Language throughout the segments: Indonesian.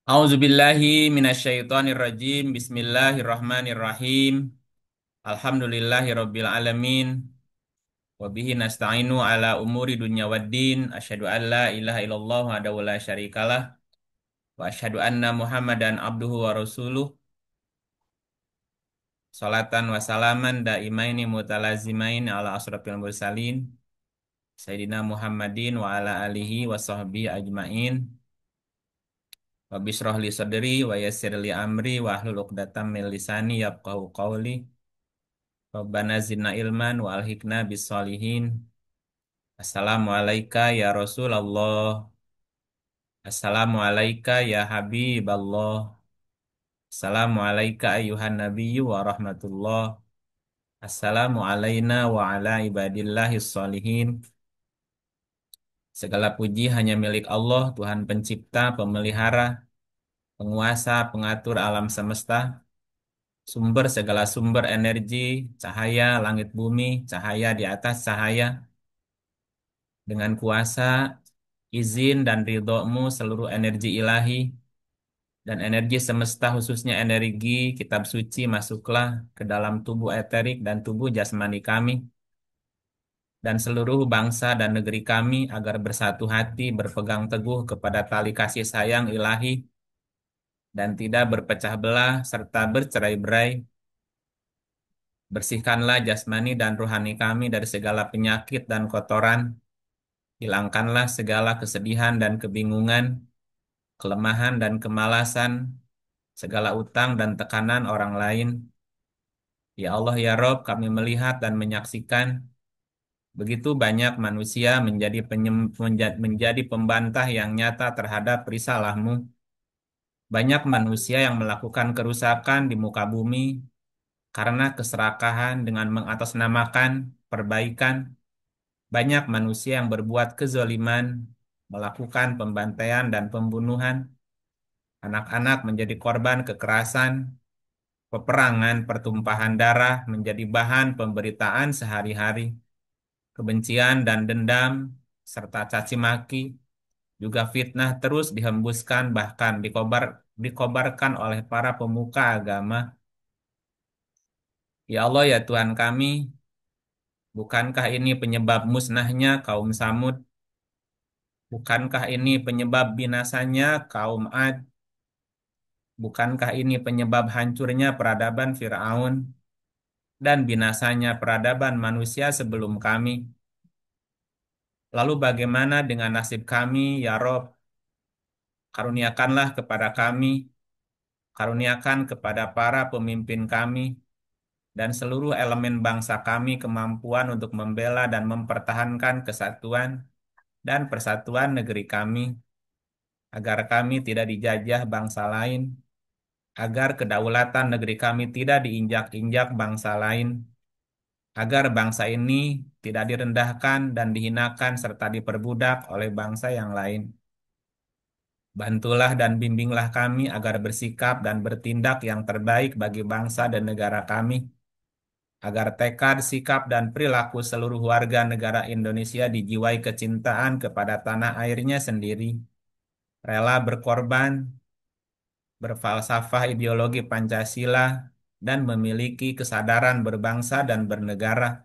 A'udzubillahi minasyaitonirrajim. Bismillahirrahmanirrahim. Alhamdulillahi rabbil alamin. Wa bihi nasta'inu ala umuri dunya waddin. Asyhadu an la ilaha illallah wahdahu la syarikalah. Wa asyhadu anna Muhammadan abduhu wa rasuluh. Salatan wa salaman daimaini mutalazimain ala asrafil mursalin. Sayyidina Muhammadin wa ala alihi wa sahbihi ajmain. Wa bishrah li sadri wa yassir li amri wa hlul 'uqdatam min lisani yafqahu qawli. Rabbana zidna ilman wa alhikna bis solihin. Assalamualaikum ya Rasulullah. Assalamualaikum ya Habiballah. Assalamualaikum ayuhan nabiyyu wa rahmatullah. Assalamu alayna wa ala ibadillahis solihin. Segala puji hanya milik Allah, Tuhan pencipta, pemelihara, penguasa, pengatur alam semesta, sumber segala sumber energi, cahaya, langit bumi, cahaya di atas cahaya. Dengan kuasa, izin, dan ridhomu seluruh energi ilahi dan energi semesta khususnya energi kitab suci masuklah ke dalam tubuh eterik dan tubuh jasmani kami dan seluruh bangsa dan negeri kami agar bersatu hati berpegang teguh kepada tali kasih sayang ilahi dan tidak berpecah belah serta bercerai-berai. Bersihkanlah jasmani dan rohani kami dari segala penyakit dan kotoran. Hilangkanlah segala kesedihan dan kebingungan, kelemahan dan kemalasan, segala utang dan tekanan orang lain. Ya Allah ya Rob, kami melihat dan menyaksikan begitu banyak manusia menjadi pembantah yang nyata terhadap risalahmu. Banyak manusia yang melakukan kerusakan di muka bumi karena keserakahan dengan mengatasnamakan perbaikan. Banyak manusia yang berbuat kezaliman, melakukan pembantaian dan pembunuhan. Anak-anak menjadi korban kekerasan, peperangan, pertumpahan darah menjadi bahan pemberitaan sehari-hari. Kebencian dan dendam, serta caci maki, juga fitnah terus dihembuskan bahkan dikobarkan oleh para pemuka agama. Ya Allah ya Tuhan kami, bukankah ini penyebab musnahnya kaum Samud? Bukankah ini penyebab binasanya kaum Ad? Bukankah ini penyebab hancurnya peradaban Fir'aun dan binasanya peradaban manusia sebelum kami? Lalu bagaimana dengan nasib kami, ya Rob? Karuniakanlah kepada kami, karuniakan kepada para pemimpin kami, dan seluruh elemen bangsa kami kemampuan untuk membela dan mempertahankan kesatuan dan persatuan negeri kami, agar kami tidak dijajah bangsa lain, agar kedaulatan negeri kami tidak diinjak-injak bangsa lain, agar bangsa ini tidak direndahkan dan dihinakan serta diperbudak oleh bangsa yang lain. Bantulah dan bimbinglah kami agar bersikap dan bertindak yang terbaik bagi bangsa dan negara kami, agar tekad, sikap, dan perilaku seluruh warga negara Indonesia dijiwai kecintaan kepada tanah airnya sendiri, rela berkorban, berfalsafah ideologi Pancasila, dan memiliki kesadaran berbangsa dan bernegara,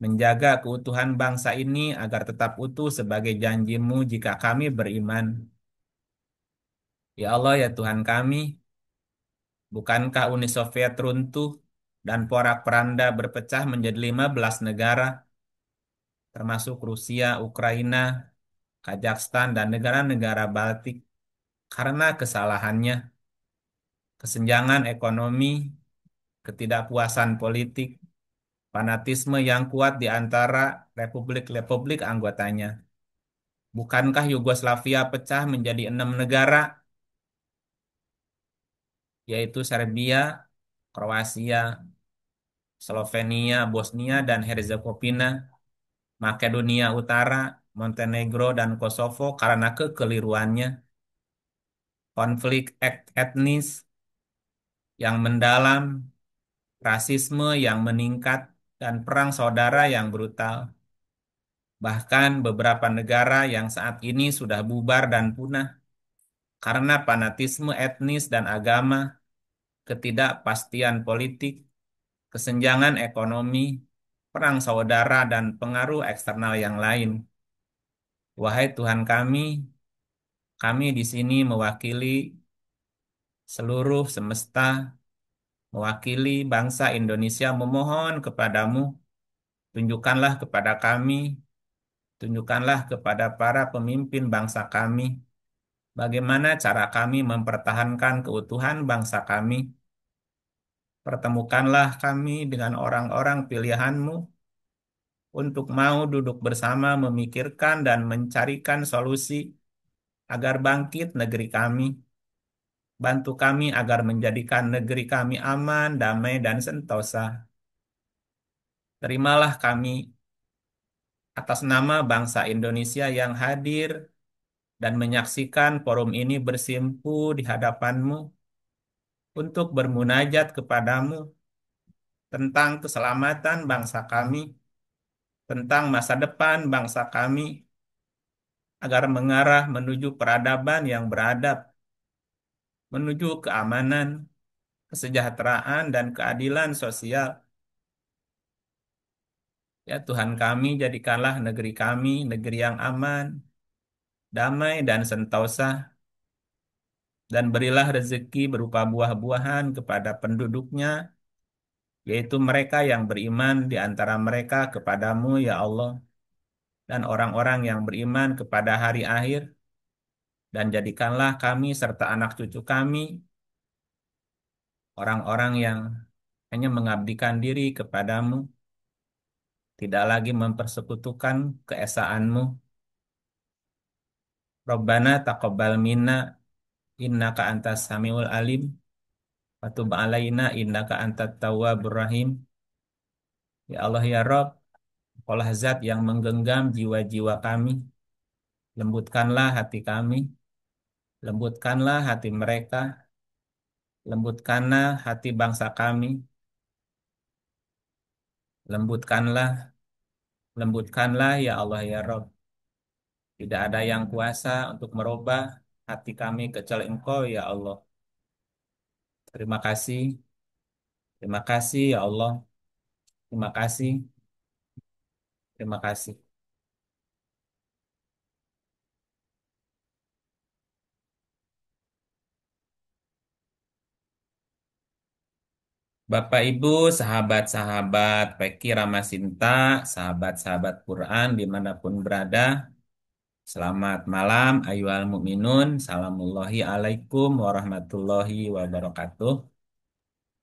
menjaga keutuhan bangsa ini agar tetap utuh sebagai janjimu jika kami beriman. Ya Allah ya Tuhan kami, bukankah Uni Soviet runtuh dan porak-poranda berpecah menjadi 15 negara, termasuk Rusia, Ukraina, Kazakhstan, dan negara-negara Baltik, karena kesalahannya, kesenjangan ekonomi, ketidakpuasan politik, fanatisme yang kuat di antara republik-republik anggotanya. Bukankah Yugoslavia pecah menjadi 6 negara, yaitu Serbia, Kroasia, Slovenia, Bosnia, dan Herzegovina, Makedonia Utara, Montenegro, dan Kosovo karena kekeliruannya, konflik etnis yang mendalam, rasisme yang meningkat, dan perang saudara yang brutal. Bahkan beberapa negara yang saat ini sudah bubar dan punah karena fanatisme etnis dan agama, ketidakpastian politik, kesenjangan ekonomi, perang saudara, dan pengaruh eksternal yang lain. Wahai Tuhan kami di sini mewakili seluruh semesta, mewakili bangsa Indonesia memohon kepadamu, tunjukkanlah kepada kami, tunjukkanlah kepada para pemimpin bangsa kami, bagaimana cara kami mempertahankan keutuhan bangsa kami. Pertemukanlah kami dengan orang-orang pilihan-Mu untuk mau duduk bersama memikirkan dan mencarikan solusi agar bangkit negeri kami. Bantu kami agar menjadikan negeri kami aman, damai, dan sentosa. Terimalah kami atas nama bangsa Indonesia yang hadir dan menyaksikan forum ini bersimpu di hadapan-Mu untuk bermunajat kepadamu tentang keselamatan bangsa kami, tentang masa depan bangsa kami, agar mengarah menuju peradaban yang beradab, menuju keamanan, kesejahteraan, dan keadilan sosial. Ya Tuhan kami, jadikanlah negeri kami negeri yang aman, damai, dan sentosa, dan berilah rezeki berupa buah-buahan kepada penduduknya, yaitu mereka yang beriman di antara mereka kepadamu, ya Allah, dan orang-orang yang beriman kepada hari akhir, dan jadikanlah kami serta anak cucu kami orang-orang yang hanya mengabdikan diri kepadamu, tidak lagi mempersekutukan keesaanmu. Rabbana taqabbal minna innaka antas samiul alim wa tub alaina innaka antat tawwabur rahim. Ya Allah ya Rabb, Kaulah zat yang menggenggam jiwa-jiwa kami, lembutkanlah hati kami, lembutkanlah hati mereka, lembutkanlah hati bangsa kami, lembutkanlah, lembutkanlah ya Allah ya Rabb. Tidak ada yang kuasa untuk merubah hati kami kecuali Engkau ya Allah. Terima kasih, terima kasih ya Allah, terima kasih, terima kasih. Bapak Ibu, sahabat-sahabat Peki Ramasinta, sahabat-sahabat Quran dimanapun berada, selamat malam, ayyuhal mukminun. Salamullahi alaikum warahmatullahi wabarakatuh.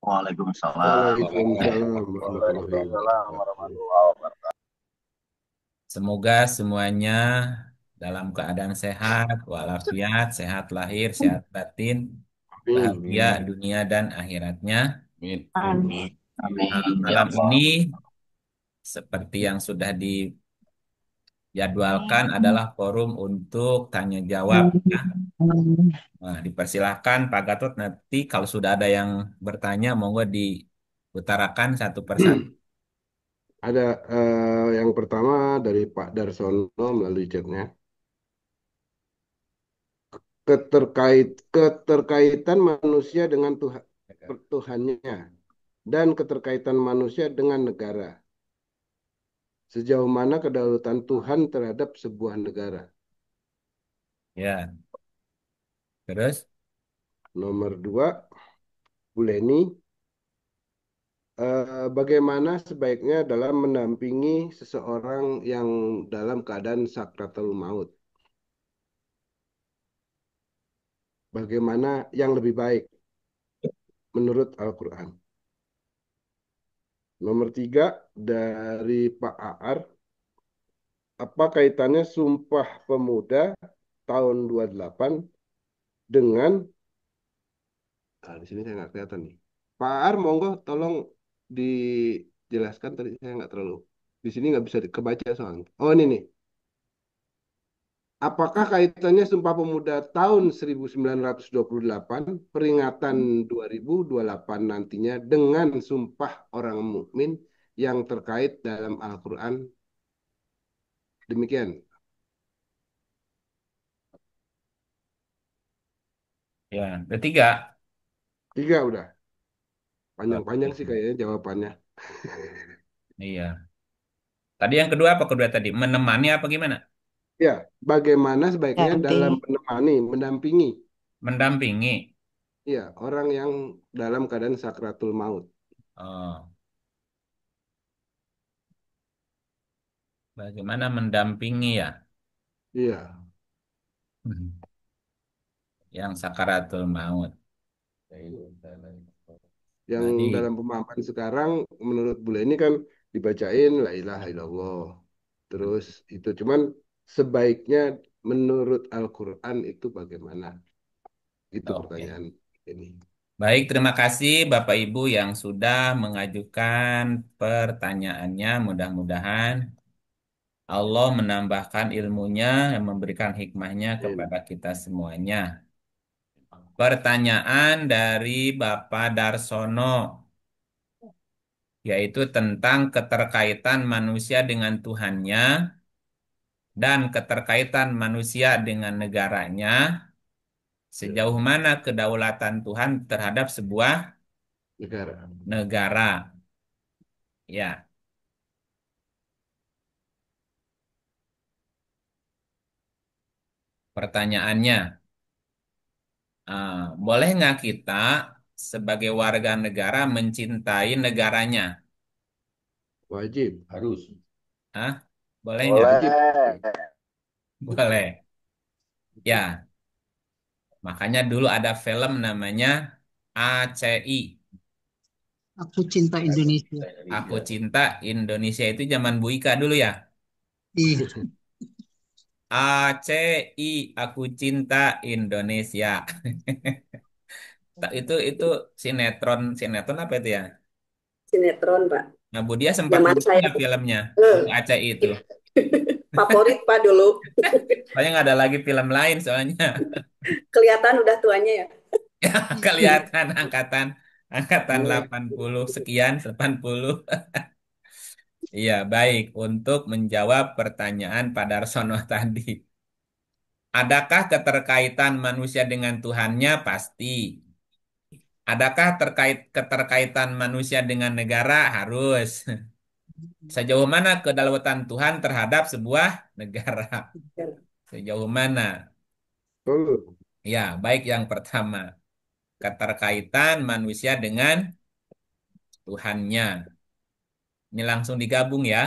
Waalaikumsalam Waalaikumsalam warahmatullahi Waalaikumsalam wabarakatuh. warahmatullahi wabarakatuh. Semoga semuanya dalam keadaan sehat, walafiat, sehat lahir, sehat batin, bahagia Amin. dunia dan akhiratnya. Amin. Amin. Nah, Amin. Ya malam Allah. ini seperti yang sudah dijadwalkan adalah forum untuk tanya jawab. Nah, dipersilahkan Pak Gatot, nanti kalau sudah ada yang bertanya monggo diutarakan satu persatu. Ada yang pertama dari Pak Darsono melalui chatnya. Keterkaitan manusia dengan Tuhannya dan keterkaitan manusia dengan negara. Sejauh mana kedaulatan Tuhan terhadap sebuah negara. Ya, terus Nomor dua, Bu Leni, bagaimana sebaiknya dalam mendampingi seseorang yang dalam keadaan sakratul maut? Bagaimana yang lebih baik menurut Al-Quran? Nomor tiga, dari Pak Aar, apa kaitannya Sumpah Pemuda tahun 28 dengan, di sini saya nggak kelihatan nih. Pak Aar, monggo tolong dijelaskan, tadi saya nggak terlalu, di sini nggak bisa kebaca soalnya. Oh ini nih. Apakah kaitannya Sumpah Pemuda tahun 1928, peringatan 2028 nantinya dengan Sumpah Orang Mukmin yang terkait dalam Al-Quran? Demikian. Ya, udah tiga. Tiga udah. Panjang-panjang Oke. sih kayaknya jawabannya. Iya. Tadi yang kedua apa kedua tadi? Menemani apa gimana? Ya, bagaimana sebaiknya dalam Dampingi. menemani, mendampingi, Mendampingi. ya, orang yang dalam keadaan sakratul maut. Oh, bagaimana mendampingi ya? Iya, Hmm. Yang sakaratul maut. yang Baik. dalam pemahaman sekarang menurut bule ini kan dibacain la ilaha illallah. Terus itu cuman sebaiknya menurut Al-Quran itu bagaimana? Itu Oke. pertanyaan ini. Baik, terima kasih Bapak Ibu yang sudah mengajukan pertanyaannya. Mudah-mudahan Allah menambahkan ilmunya dan memberikan hikmahnya Amin. kepada kita semuanya. Pertanyaan dari Bapak Darsono, yaitu tentang keterkaitan manusia dengan Tuhannya dan keterkaitan manusia dengan negaranya, Ya, sejauh mana kedaulatan Tuhan terhadap sebuah negara. negara. Ya, pertanyaannya, boleh nggak kita sebagai warga negara mencintai negaranya? Wajib, harus. Hah? Boleh nggak? Wajib. Boleh. Boleh. Ya, makanya dulu ada film namanya ACI. Aku cinta Indonesia. Aku Cinta Indonesia itu zaman Bu Ika dulu ya. Iya, ACI, Aku Cinta Indonesia. Itu sinetron sinetron apa itu ya? Sinetron, Pak. Nah, Bu Dia sempat Zaman nonton saya nggak filmnya eh, untuk ACI itu? favorit, Pak, dulu. Soalnya nggak ada lagi film lain soalnya. Kelihatan udah tuanya ya. Ya, kelihatan angkatan angkatan Iya. 80 sekian, 80. Iya, baik. Untuk menjawab pertanyaan Pak Darsono tadi. Adakah keterkaitan manusia dengan Tuhannya? Pasti. Adakah keterkaitan manusia dengan negara? Harus. Sejauh mana kedaulatan Tuhan terhadap sebuah negara? Sejauh mana? Betul. Ya, baik yang pertama. Keterkaitan manusia dengan Tuhannya. Ini langsung digabung ya.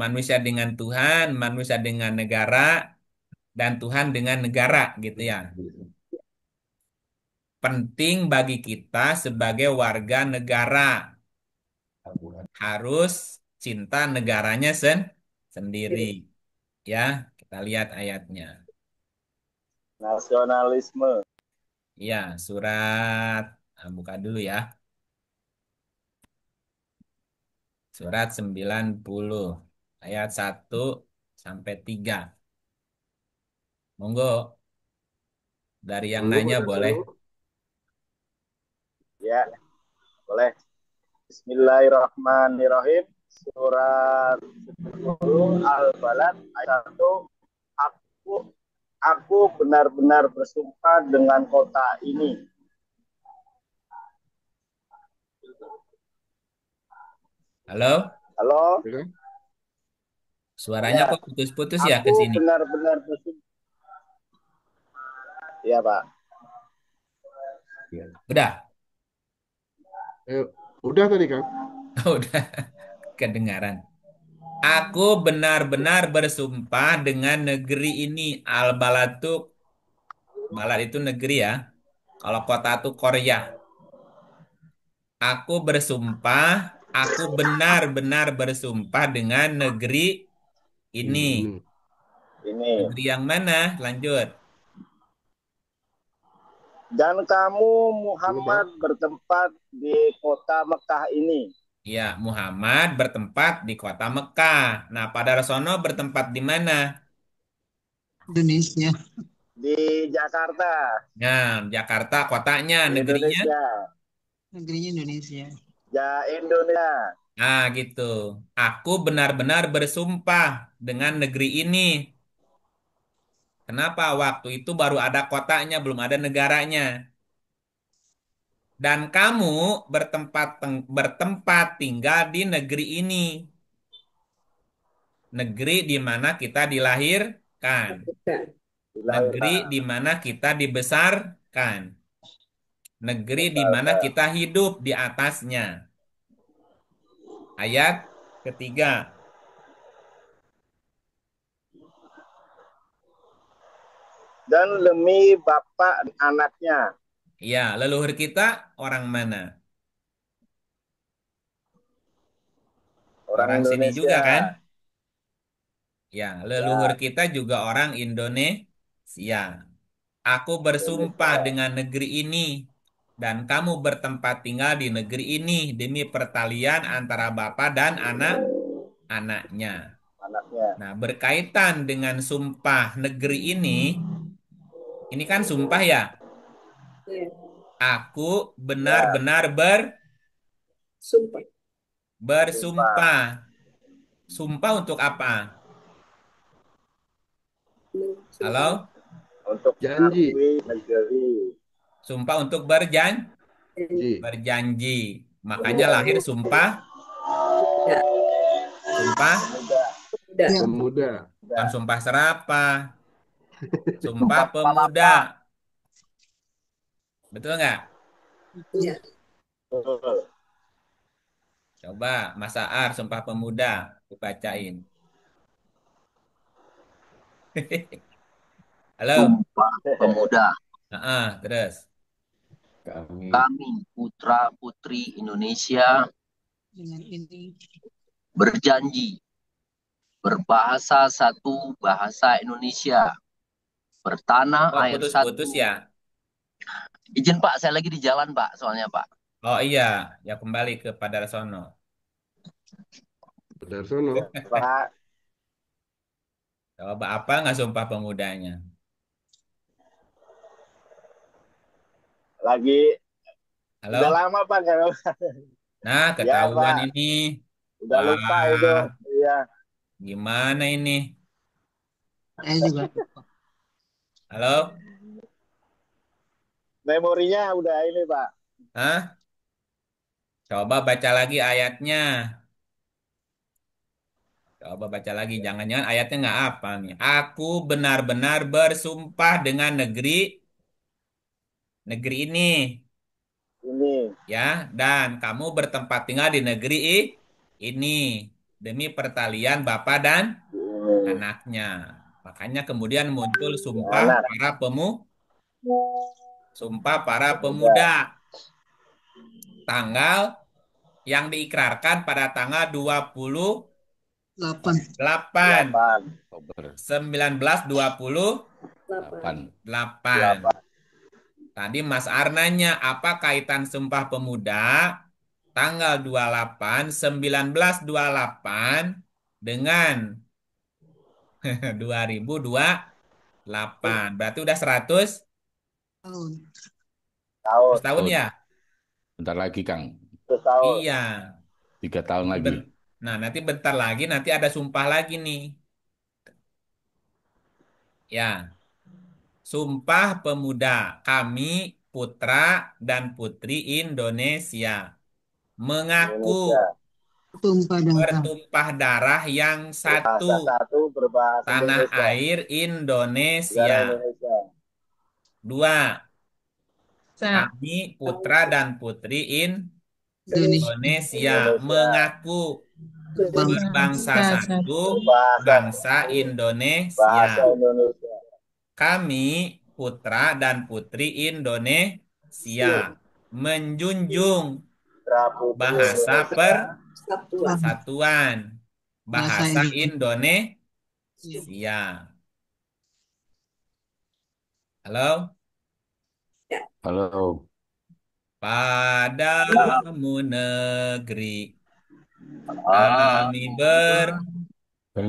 Manusia dengan Tuhan, manusia dengan negara, dan Tuhan dengan negara gitu ya. Penting bagi kita sebagai warga negara harus cinta negaranya sendiri. Ya, kita lihat ayatnya. Nasionalisme. Ya, surat buka dulu ya. Surat 90 ayat 1 sampai 3. Monggo dari yang Monggo nanya Pak boleh. Darsono. Ya, boleh. Bismillahirrahmanirrahim. Surat 10 Al-Balad ayat 1. Aku aku benar-benar bersumpah dengan kota ini. Halo, Halo? Ya kan? suaranya Ya, kok putus-putus ya ke aku sini? benar-benar bersumpah. Ya, Pak. Udah, Eh, udah tadi kan? udah kedengaran. Aku benar-benar bersumpah dengan negeri ini. Al-Balatuk, balad itu negeri ya. Kalau kota itu Korea. Aku bersumpah, aku benar-benar bersumpah dengan negeri ini. Ini. Ini. Negeri yang mana? Lanjut. Dan kamu Ini Pak. Muhammad bertempat di kota Mekah ini. Ya, Muhammad bertempat di kota Mekah. Nah, Pak Darsono bertempat di mana? Indonesia. Di Jakarta, Nah, Jakarta kotanya, negerinya. Indonesia. Negerinya Indonesia. Ya, Indonesia. Nah, gitu. Aku benar-benar bersumpah dengan negeri ini. Kenapa? Waktu itu baru ada kotanya, belum ada negaranya. Dan kamu bertempat tinggal di negeri ini. Negeri di mana kita dilahirkan. Bukan. Negeri Dilahirkan. di mana kita dibesarkan. Negeri di mana Besarkan. kita hidup di atasnya. Ayat ketiga. Dan demi bapak dan anaknya. Ya, leluhur kita orang mana? Orang Orang sini juga Indonesia. kan? Ya, leluhur Ya, kita juga orang Indonesia. Aku bersumpah Indonesia. dengan negeri ini, dan kamu bertempat tinggal di negeri ini demi pertalian antara bapa dan anak-anaknya. Anaknya. Nah, berkaitan dengan sumpah negeri ini kan sumpah ya. Ya. Aku Ya, benar-benar Sumpah. sumpah. bersumpah. Sumpah untuk apa? Sumpah. Halo? Untuk Janji. mengakui negeri. Sumpah untuk Ji. berjanji. Makanya lahir sumpah, Ya. sumpah Muda. Udah. Pemuda. bukan Muda. sumpah serapah, sumpah Sumpah pemuda. palapa. Betul nggak? Ya. Betul. Coba Mas Aar, sumpah pemuda, dibacain. Halo? Sumpah Pemuda. Terus. Kami putra-putri Indonesia Dengan ini. berjanji berbahasa satu bahasa Indonesia, bertanah Oh, air putus-putus satu. ya? Izin Pak, saya lagi di jalan Pak, soalnya Pak. Oh iya, ya kembali kepada Sono. Darsono. Pak, Coba apa nggak sumpah pemudanya? lagi udah Halo? lama Pak. Nah, Ya ketahuan Pak, ini. udah lupa itu. Wah, Iya, gimana ini? Saya juga. Halo? memorinya udah ini Pak. Hah? Coba baca lagi ayatnya. Coba baca lagi. Jangan-jangan ayatnya nggak apa nih. Aku benar-benar bersumpah dengan negeri ini. Ini. Ya, dan kamu bertempat tinggal di negeri ini. Demi pertalian bapak dan Ini. anaknya. Makanya kemudian muncul Anak sumpah para pemuda. pemuda. Tanggal yang diikrarkan pada tanggal 28 8. 1928. 8. Tadi Mas Arnanya, apa kaitan Sumpah Pemuda tanggal 28 1928 dengan 2028? Berarti udah 100 Tahun. Tahun. tahun ya? Bentar lagi, Kang. 100 tahun. Iya. 3 tahun Nanti lagi. ben- Nah, nanti bentar lagi nanti ada sumpah lagi nih. Ya, Sumpah Pemuda. Kami putra dan putri Indonesia mengaku Indonesia. Tumpah darah. bertumpah darah yang satu, Bahasa satu berbahasa tanah Indonesia. air Negara Indonesia. Indonesia. 2, kami putra dan putri Indonesia. Indonesia Indonesia. mengaku Bangsa. berbangsa satu, Bahasa bangsa Indonesia. bahasa Indonesia. Kami putra dan putri Indonesia menjunjung Putra putri bahasa Indonesia. Satuan. persatuan, bahasa Bahasa Indonesia. Indonesia. Halo? Halo. Padamu negeri Ah, kami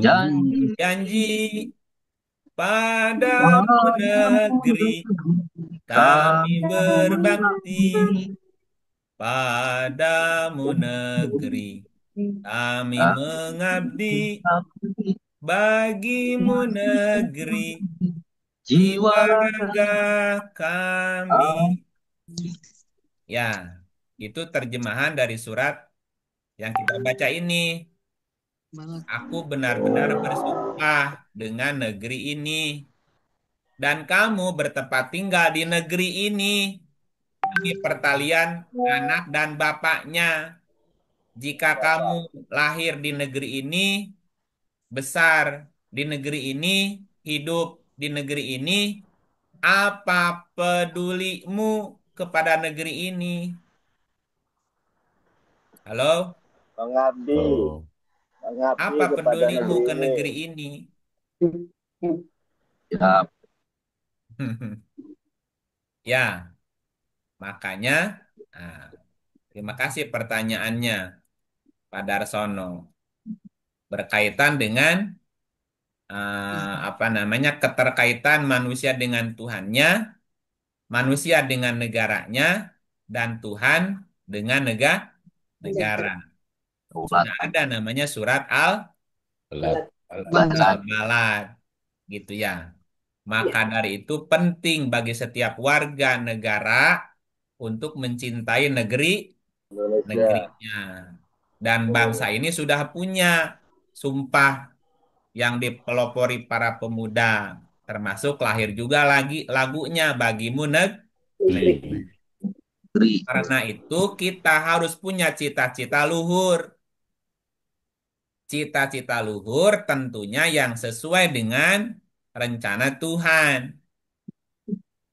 Janji. berjanji, padamu negeri kami berbakti, padamu negeri kami mengabdi, bagimu negeri jiwa jiwa raga. raga kami. Ya, itu terjemahan dari surat yang kita baca ini. Malah. Aku benar-benar bersumpah dengan negeri ini. Dan kamu bertempat tinggal di negeri ini. Ini pertalian anak dan bapaknya. Jika kamu lahir di negeri ini, besar di negeri ini, hidup di negeri ini, apa pedulimu kepada negeri ini? Halo? Mengabdi, Oh, mengabdi Apa kepada pedulimu negeri ke ini. negeri ini? Ya, Ya, makanya, nah, terima kasih pertanyaannya, Pak Darsono. Berkaitan dengan apa namanya keterkaitan manusia dengan Tuhannya, manusia dengan negaranya, dan Tuhan dengan negara. ulat Sudah ada namanya surat Al belat. balat. Al-Balad, gitu ya. Maka dari itu penting bagi setiap warga negara untuk mencintai Indonesia. negerinya. Dan bangsa ini sudah punya sumpah yang dipelopori para pemuda, termasuk lahir juga lagi lagunya Bagimu Negeri. Negeri. Karena itu kita harus punya cita-cita luhur. Cita-cita luhur tentunya yang sesuai dengan rencana Tuhan.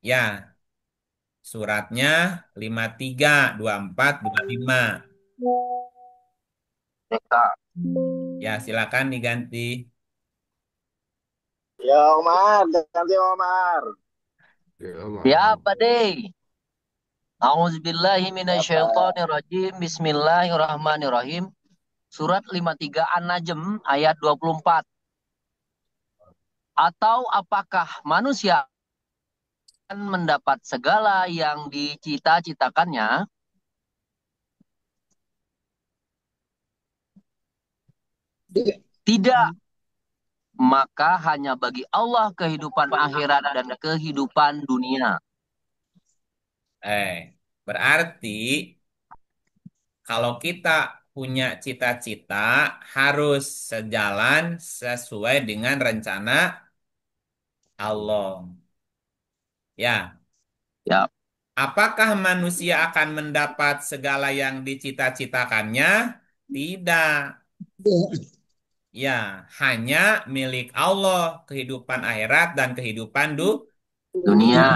Ya, suratnya 53, 24, 25. Mereka. Ya, silakan diganti. Ya Omar, ganti Omar. Ya, Mas. Siapa deh? A'udzubillahi Siapa? minasyaitonirrajim. Bismillahirrahmanirrahim. Surat 53 An-Najm ayat 24. Atau apakah manusia akan mendapat segala yang dicita-citakannya? Tidak, maka hanya bagi Allah kehidupan akhirat dan kehidupan dunia. Berarti kalau kita punya cita-cita harus sejalan sesuai dengan rencana Allah. Ya, Ya, apakah manusia akan mendapat segala yang dicita-citakannya? Tidak. Ya, hanya milik Allah kehidupan akhirat dan kehidupan dunia. dunia.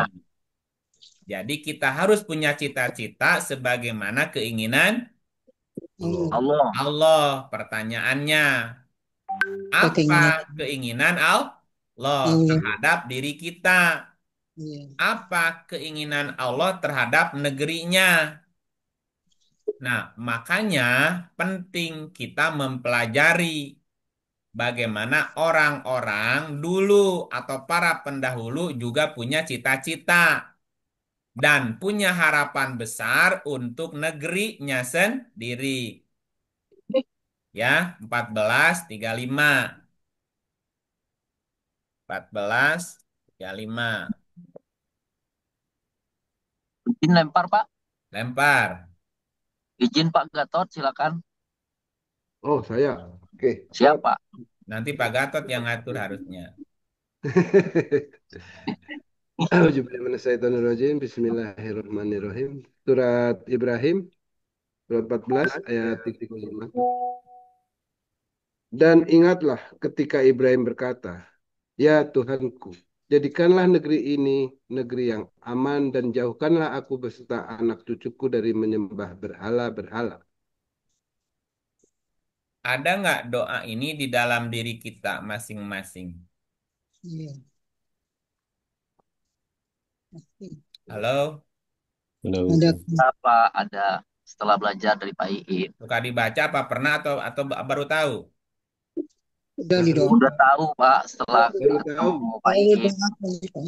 Jadi kita harus punya cita-cita sebagaimana keinginan Allah. Allah. Pertanyaannya, apa Keinginan. keinginan Allah Iya. terhadap diri kita? Iya. Apa keinginan Allah terhadap negerinya? Nah, makanya penting kita mempelajari bagaimana orang-orang dulu atau para pendahulu juga punya cita-cita dan punya harapan besar untuk negerinya sendiri. Ya, 1435. 1435. Izin lempar, Pak. Lempar. Izin Pak Gatot, silakan. Oh, saya. Oke, siap. Siapa? Nanti Pak Gatot yang ngatur harusnya. Auzubillahiminasyaitonirrajim. Bismillahirrahmanirrahim. Surat Ibrahim, surat 14 ayat 35. Dan ingatlah ketika Ibrahim berkata, "Ya Tuhanku, jadikanlah negeri ini negeri yang aman dan jauhkanlah aku beserta anak cucuku dari menyembah berhala-berhala." Ada nggak doa ini di dalam diri kita masing-masing? Iya. Pasti. Halo? Halo. Ada. Apa ada setelah belajar dari Pak Iin? Suka dibaca apa pernah atau baru tahu? Udah di doa. Udah tahu, Pak, setelah Baru tahu. ketemu Pak Saya Iin. udah apa nih, Pak?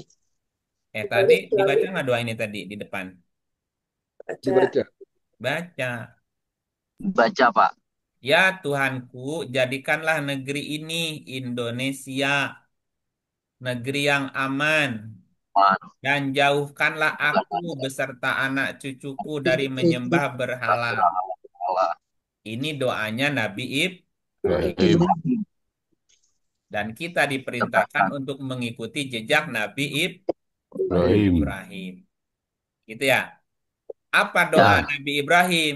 Tadi dibaca nggak doa ini tadi di depan? Dibaca. Baca. Baca, Pak. Ya Tuhanku, jadikanlah negeri ini Indonesia negeri yang aman, dan jauhkanlah aku beserta anak cucuku dari menyembah berhala. Ini doanya Nabi Ibrahim. dan kita diperintahkan untuk mengikuti jejak Nabi Ibrahim. Ibrahim. Gitu ya. Apa doa Ya, Nabi Ibrahim?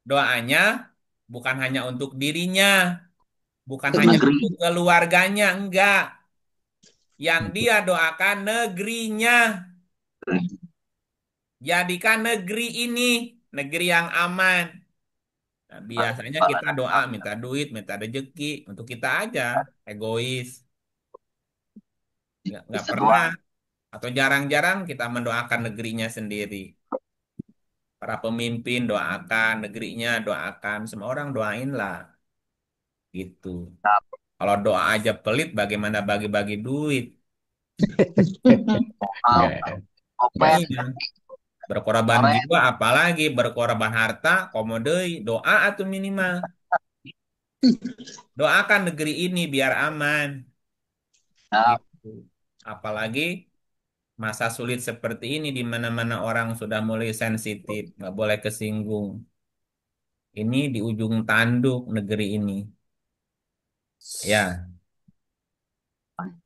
Doanya bukan hanya untuk dirinya, bukan hanya negeri. untuk keluarganya, enggak. Yang dia doakan negerinya. Jadikan negeri ini negeri yang aman. Nah, biasanya kita doa minta duit, minta rezeki untuk kita aja, egois. Nggak Bisa pernah doa. atau jarang-jarang kita mendoakan negerinya sendiri. Para pemimpin doakan negerinya, doakan semua orang doain lah, gitu. Kalau doa aja pelit, bagaimana bagi-bagi duit? Nggak, nggak. Opet, Iya, berkorban korek, jiwa, apalagi berkorban harta, komodoi, doa atau minimal. Doakan negeri ini biar aman, ya, gitu. Apalagi masa sulit seperti ini di mana-mana orang sudah mulai sensitif, nggak boleh kesinggung. Ini di ujung tanduk negeri ini. Ya,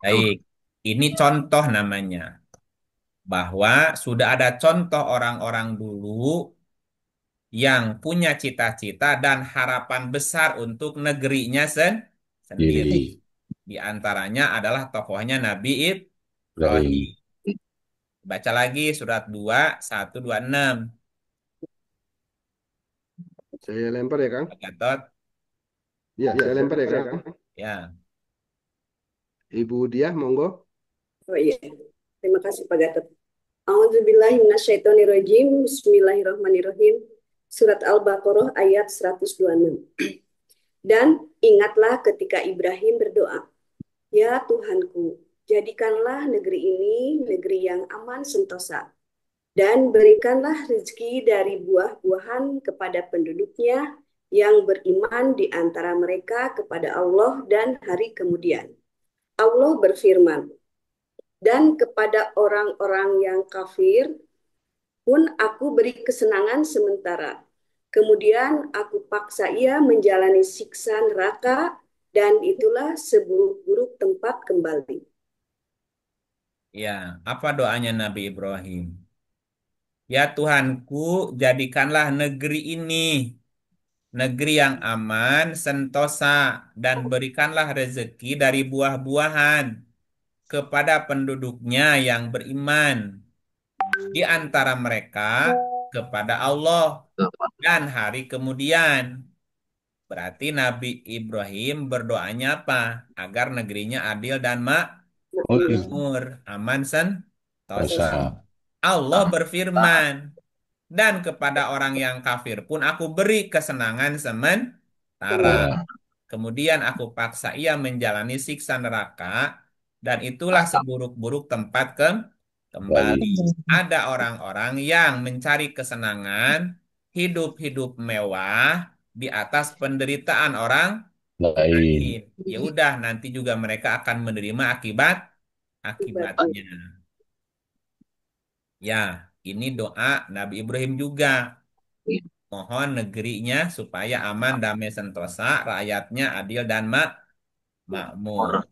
baik. Ini contoh namanya. Bahwa sudah ada contoh orang-orang dulu yang punya cita-cita dan harapan besar untuk negerinya sendiri. Diri. Di antaranya adalah tokohnya Nabi Ibrahim. Ibrahim. Baca lagi surat 2, 1, 2, 6. Saya lempar ya, Kang. Pak Gatot, Ya, saya lempar ya, Kang. ya. Ibu Diah, monggo. Oh iya, terima kasih Pak Gatot. A'udzubillahiminasyaitonirrajim. Bismillahirrahmanirrahim. Surat Al-Baqarah ayat 126. Dan ingatlah ketika Ibrahim berdoa, ya Tuhanku, jadikanlah negeri ini negeri yang aman sentosa, dan berikanlah rezeki dari buah-buahan kepada penduduknya yang beriman di antara mereka kepada Allah dan hari kemudian. Allah berfirman, dan kepada orang-orang yang kafir pun aku beri kesenangan sementara. Kemudian aku paksa ia menjalani siksa neraka, dan itulah seburuk-buruk tempat kembali. Ya, apa doanya Nabi Ibrahim? Ya Tuhanku, jadikanlah negeri ini negeri yang aman, sentosa, dan berikanlah rezeki dari buah-buahan kepada penduduknya yang beriman di antara mereka kepada Allah dan hari kemudian. Berarti Nabi Ibrahim berdoanya apa? Agar negerinya adil dan Oh, makmur, aman sentosa. dosa. Allah berfirman, dan kepada orang yang kafir pun aku beri kesenangan sementara. Nah, Kemudian aku paksa ia menjalani siksa neraka, dan itulah seburuk-buruk tempat kembali. kembali. Ada orang-orang yang mencari kesenangan, hidup-hidup mewah di atas penderitaan orang Lain. lain. Ya udah, nanti juga mereka akan menerima akibatnya. Ya, ini doa Nabi Ibrahim juga. Mohon negerinya supaya aman, damai, sentosa, rakyatnya adil dan makmur.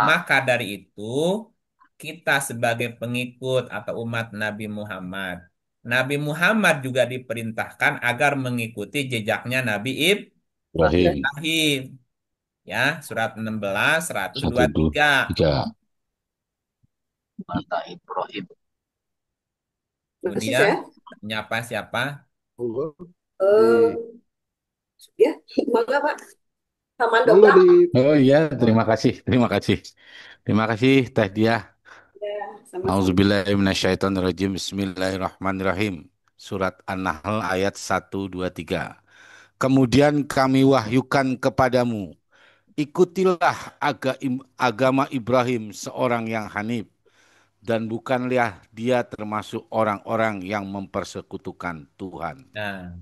Maka dari itu, kita sebagai pengikut atau umat Nabi Muhammad, Nabi Muhammad juga diperintahkan agar mengikuti jejaknya Nabi Ibrahim. Ibrahim. Ya, surat 16, Satu, dua, 123. tiga. Mata Ibrahim. Makasih Kemudian, saya. menyapa siapa? Monggo. Eh, ya, mangga Pak. Taman Monggo Dongkrak. di Oh iya, terima kasih. Terima kasih. Terima kasih, Teh Dia. Ya, sama-sama. Auzubillahiminasyaitonirrajim. Bismillahirrahmanirrahim. Surat An-Nahl ayat 1, 2, 3. Kemudian kami wahyukan kepadamu, ikutilah agama Ibrahim seorang yang hanif, dan bukanlah dia termasuk orang-orang yang mempersekutukan Tuhan. Nah,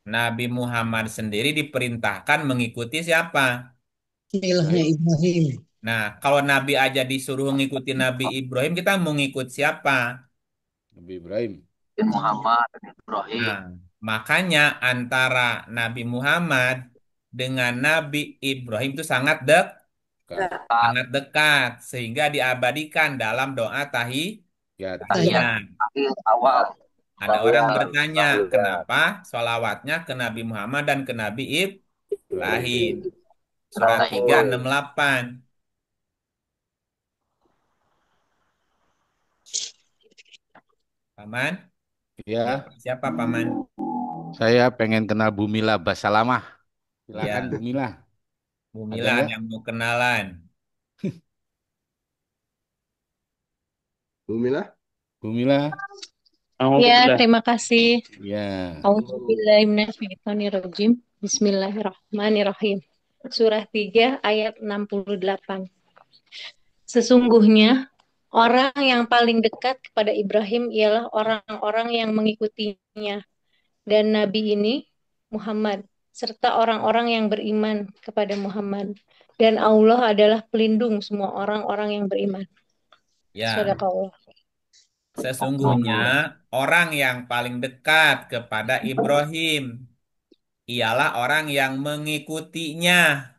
Nabi Muhammad sendiri diperintahkan mengikuti siapa? Ilahnya Ibrahim. Nah, kalau Nabi aja disuruh ngikuti Nabi Ibrahim, kita mau ngikut siapa? Nabi Ibrahim. Muhammad dan Ibrahim. Nah, makanya antara Nabi Muhammad dengan Nabi Ibrahim itu Kak. sangat dekat sehingga diabadikan dalam doa Ya, Tahiyat. tahiyat. Akhir awal. Ada orang Tahiyat. bertanya, Tahiyat. kenapa sholawatnya ke Nabi Muhammad dan ke Nabi Ibrahim? Surat Nah, 368. Paman, ya. siapa Paman? Saya pengen kenal Bumila Basalamah. Silakan Ya, Bumila. Ada Bumila ada nggak? yang mau kenalan. Bumilah. Bumila. Ya, terima kasih. Ya. Auzubillahiminasyaitonirrajim. Bismillahirrahmanirrahim. Surah 3 ayat 68. Sesungguhnya orang yang paling dekat kepada Ibrahim ialah orang-orang yang mengikutinya dan Nabi ini Muhammad serta orang-orang yang beriman kepada Muhammad dan Allah adalah pelindung semua orang-orang yang beriman. Ya, Sadaqallah. sesungguhnya orang yang paling dekat kepada Ibrahim ialah orang yang mengikutinya.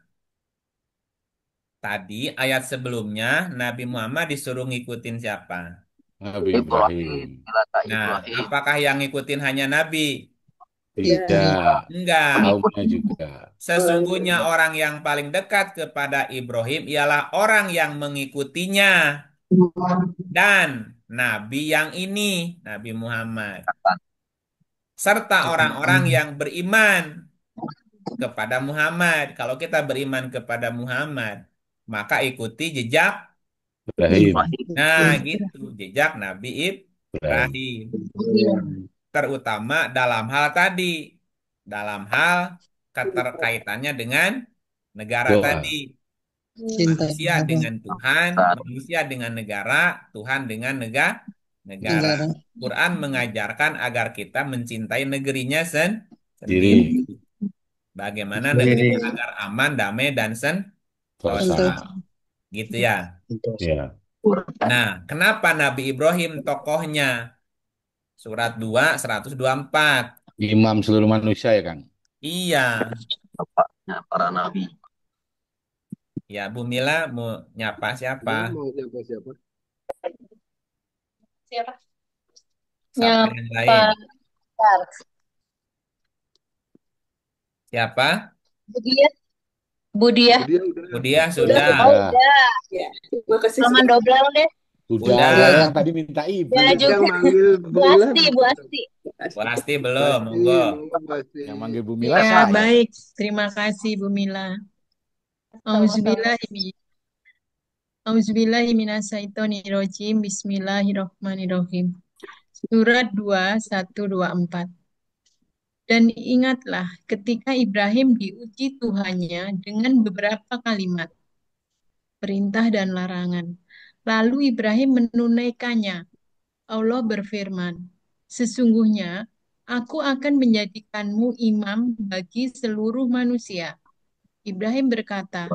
Tadi ayat sebelumnya Nabi Muhammad disuruh ngikutin siapa? Nabi Ibrahim. Ibrahim. Kata Nah, Ibrahim. apakah yang ngikutin hanya Nabi? Ya. Tidak. Enggak. Kaumnya juga. Sesungguhnya orang yang paling dekat kepada Ibrahim ialah orang yang mengikutinya dan Nabi yang ini, Nabi Muhammad, serta orang-orang yang beriman kepada Muhammad. Kalau kita beriman kepada Muhammad, maka ikuti jejak. Ibrahim. Nah, gitu, jejak Nabi Ibrahim. Ibrahim. Terutama dalam hal tadi, dalam hal keterkaitannya dengan negara Doa. tadi. Cinta Manusia kepada dengan Tuhan, manusia dengan negara, Tuhan dengan negara. negara. Quran mengajarkan agar kita mencintai negerinya Diri. sendiri. Bagaimana negerinya agar aman, damai, dan sentosa. Dosa. Gitu ya. Ya. Nah, kenapa Nabi Ibrahim tokohnya? Surat 2, 124. Imam seluruh manusia ya, Kang. Iya. Bapaknya para nabi. Ya, Bu Mila mau nyapa siapa? Mau siapa? Siapa? Siapa yang lain? Siapa? Budia. Budia. Dia udah. Budia Udah, sudah. Oh, Ya. udah. Ya, terima kasih Selamat sudah. dobel deh. Sudah Udah. ada yang tadi minta ibu. Ya, Yang juga. manggil Bu Bumilah. Asti, Bu Asti. Bu Asti belum, monggo. Pasti. Yang manggil Bumila Ya, saya. Baik, terima kasih Bu Mila. Auzubillahiminasyaitonirrojim. Bismillahirrahmanirrahim. Surat 2, 1, 2, 4. Dan ingatlah ketika Ibrahim diuji Tuhannya dengan beberapa kalimat, perintah dan larangan. Lalu Ibrahim menunaikannya. Allah berfirman, sesungguhnya aku akan menjadikanmu imam bagi seluruh manusia. Ibrahim berkata,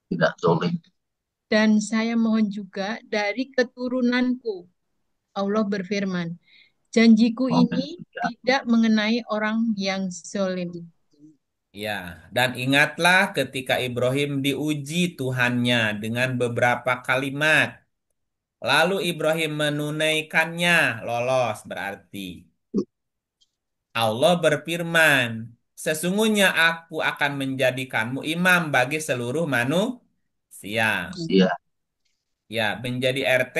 Tidak zolim. dan saya mohon juga dari keturunanku. Allah berfirman, janjiku ini tidak mengenai orang yang zalim. Ya, dan ingatlah ketika Ibrahim diuji Tuhannya dengan beberapa kalimat. Lalu Ibrahim menunaikannya, lolos berarti. Allah berfirman, sesungguhnya aku akan menjadikanmu imam bagi seluruh manusia. Iya. Ya, menjadi RT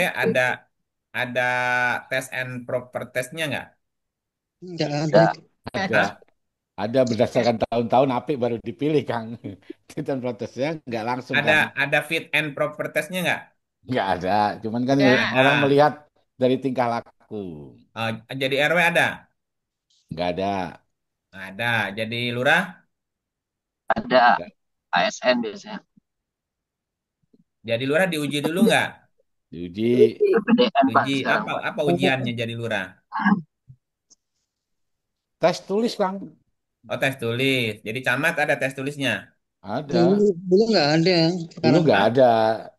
ada tes and proper testnya nggak? Enggak ada. Tidak. Ada. Ada berdasarkan tahun-tahun apik baru dipilih, Kang. Kita protesnya nggak langsung, Kang. Ada fit and proper testnya nggak? Nggak ada. Cuman kan Nggak. orang Nah, melihat dari tingkah laku. jadi RW ada? Nggak ada. Ada. Jadi lurah? Ada. Nggak. ASN biasanya. Jadi lurah diuji dulu nggak? Diuji. PPDN Pak Uji sekarang. apa ujiannya jadi lurah? Tes tulis, Kang. Oh, tes tulis. Jadi camat ada tes tulisnya. Ada. Dulu nggak ada, Dulu sekarang nggak ada.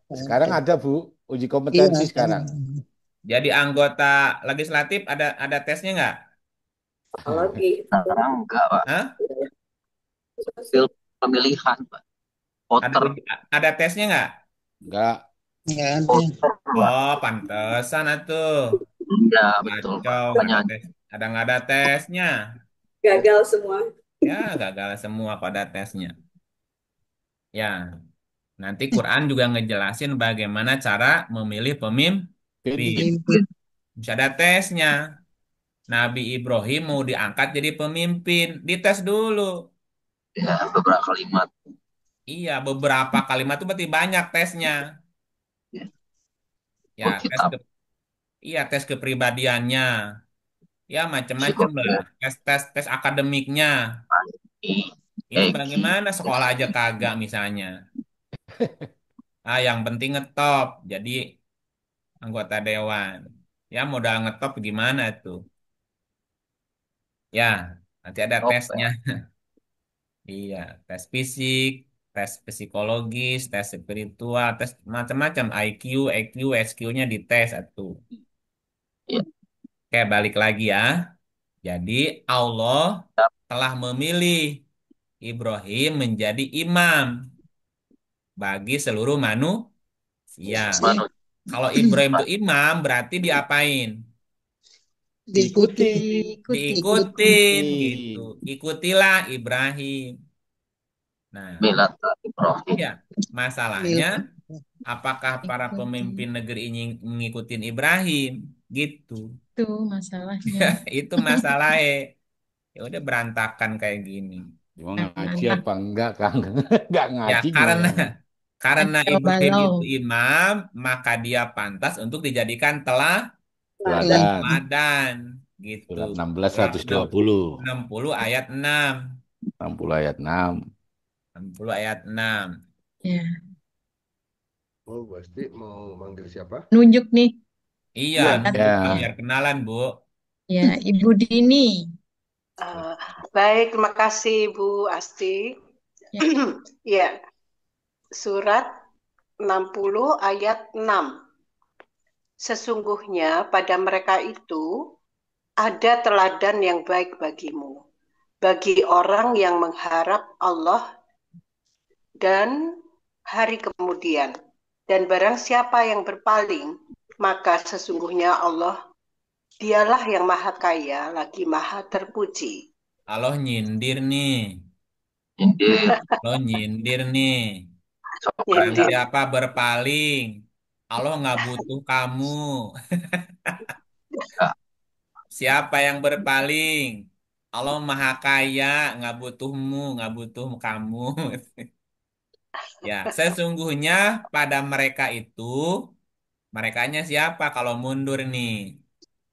nggak Sekarang ada. ada, Bu. Uji Iya, kompetensi sekarang. sekarang. Jadi anggota legislatif ada tesnya nggak? Apalagi Sekarang enggak, Pak. Hah? Pemilihan, Pak. Ada Voter. ada tesnya nggak? Enggak. Nggak ada. Voter, Pak. Oh, pantesan atuh. Iya, betul, Pak. Kacau, nggak Makanya ada tes, nggak ada tesnya. gagal semua. Ya, gagal semua pada tesnya. Ya, nanti Quran juga ngejelasin bagaimana cara memilih pemimpin. Pemimpin. Bisa ada tesnya. Nabi Ibrahim mau diangkat jadi pemimpin, dites dulu. ya beberapa kalimat. Iya, beberapa kalimat itu berarti banyak tesnya. Ya, Ya, Alkitab, iya tes kepribadiannya. Ya, macam-macam lah. psikologi, Tes akademiknya. Ini EKI. bagaimana sekolah aja kagak misalnya. Ah, yang penting ngetop. Jadi anggota dewan. Ya, modal ngetop gimana tuh? Ya, nanti ada Oke. tesnya. Iya, tes fisik, tes psikologis, tes spiritual, tes macam-macam IQ, EQ, SQ-nya dites atuh. Ya, Oke, balik lagi ya. Jadi Allah telah memilih Ibrahim menjadi imam bagi seluruh manusia. manusia. Kalau Ibrahim itu imam berarti diapain? Diikuti. Diikuti. Diikutin gitu. Ikutilah Ibrahim. Nah, Milat Ibrahim. ya, masalahnya apakah para pemimpin negeri ini ngikutin Ibrahim? Gitu. Itu masalahnya. Itu masalahnya. Ya udah berantakan kayak gini. Emang ngaji apa enggak, Kang? Enggak Ya ngaji karena gimana? karena Kacau Ibrahim balau. itu imam, maka dia pantas untuk dijadikan Teladan. teladan gitu. Surat 16 Surat 120. 60 ayat 6. 60 ayat 6. 60 ayat 6. Ya, Oh, pasti mau manggil siapa? nunjuk nih. Iya, Ya, nunjuk Ya. biar kenalan, Bu. Ya, Ibu Dini. Baik, terima kasih Bu Asti. Ya. Ya, surat 60 ayat 6. Sesungguhnya pada mereka itu ada teladan yang baik bagimu, bagi orang yang mengharap Allah dan hari kemudian. Dan barang siapa yang berpaling, maka sesungguhnya Allah, dialah yang maha kaya, lagi maha terpuji. Allah nyindir nih. Nyindir. Allah nyindir nih. Nyindir. Barang siapa berpaling, Allah nggak butuh kamu. Siapa yang berpaling? Allah maha kaya, nggak butuhmu, nggak butuh kamu. Ya, sesungguhnya pada mereka itu, merekanya siapa kalau mundur nih?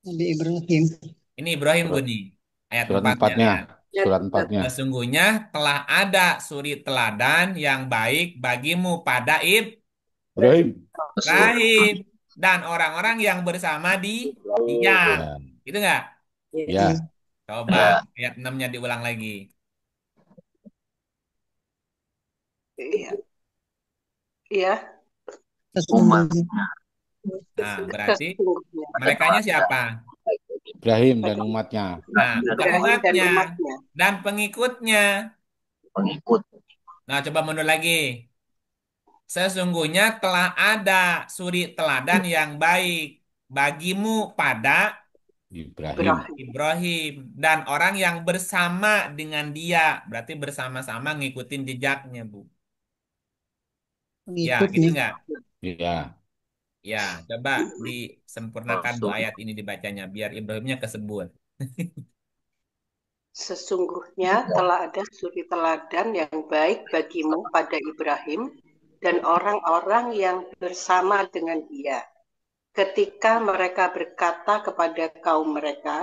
Nabi Ibrahim. Ini Ibrahim Bu Surat, nih, ayat surat 4-nya 4-nya. lihat. Surat 4-nya. Sesungguhnya telah ada suri teladan yang baik bagimu pada Ibrahim. Ibrahim dan orang-orang yang bersama dia. Ya. Gitu nggak? Ya. Coba Ya. ayat 6-nya diulang lagi. Iya. Iya. Sesungguhnya. Nah, berarti Sesungguhnya. merekanya siapa? Ibrahim dan umatnya. Nah, bukan Ibrahim dan umatnya umatnya. dan pengikutnya. Pengikut. Nah, coba mundur lagi. Sesungguhnya telah ada suri teladan yang baik bagimu pada Ibrahim. Ibrahim dan orang yang bersama dengan dia. Berarti bersama-sama ngikutin jejaknya, Bu. Ya, gitu Pengikutnya. nggak? Ya. Ya, coba disempurnakan Bu Rasul. ayat ini dibacanya biar Ibrahimnya kesebut. Sesungguhnya telah ada suri teladan yang baik bagimu pada Ibrahim dan orang-orang yang bersama dengan dia. Ketika mereka berkata kepada kaum mereka,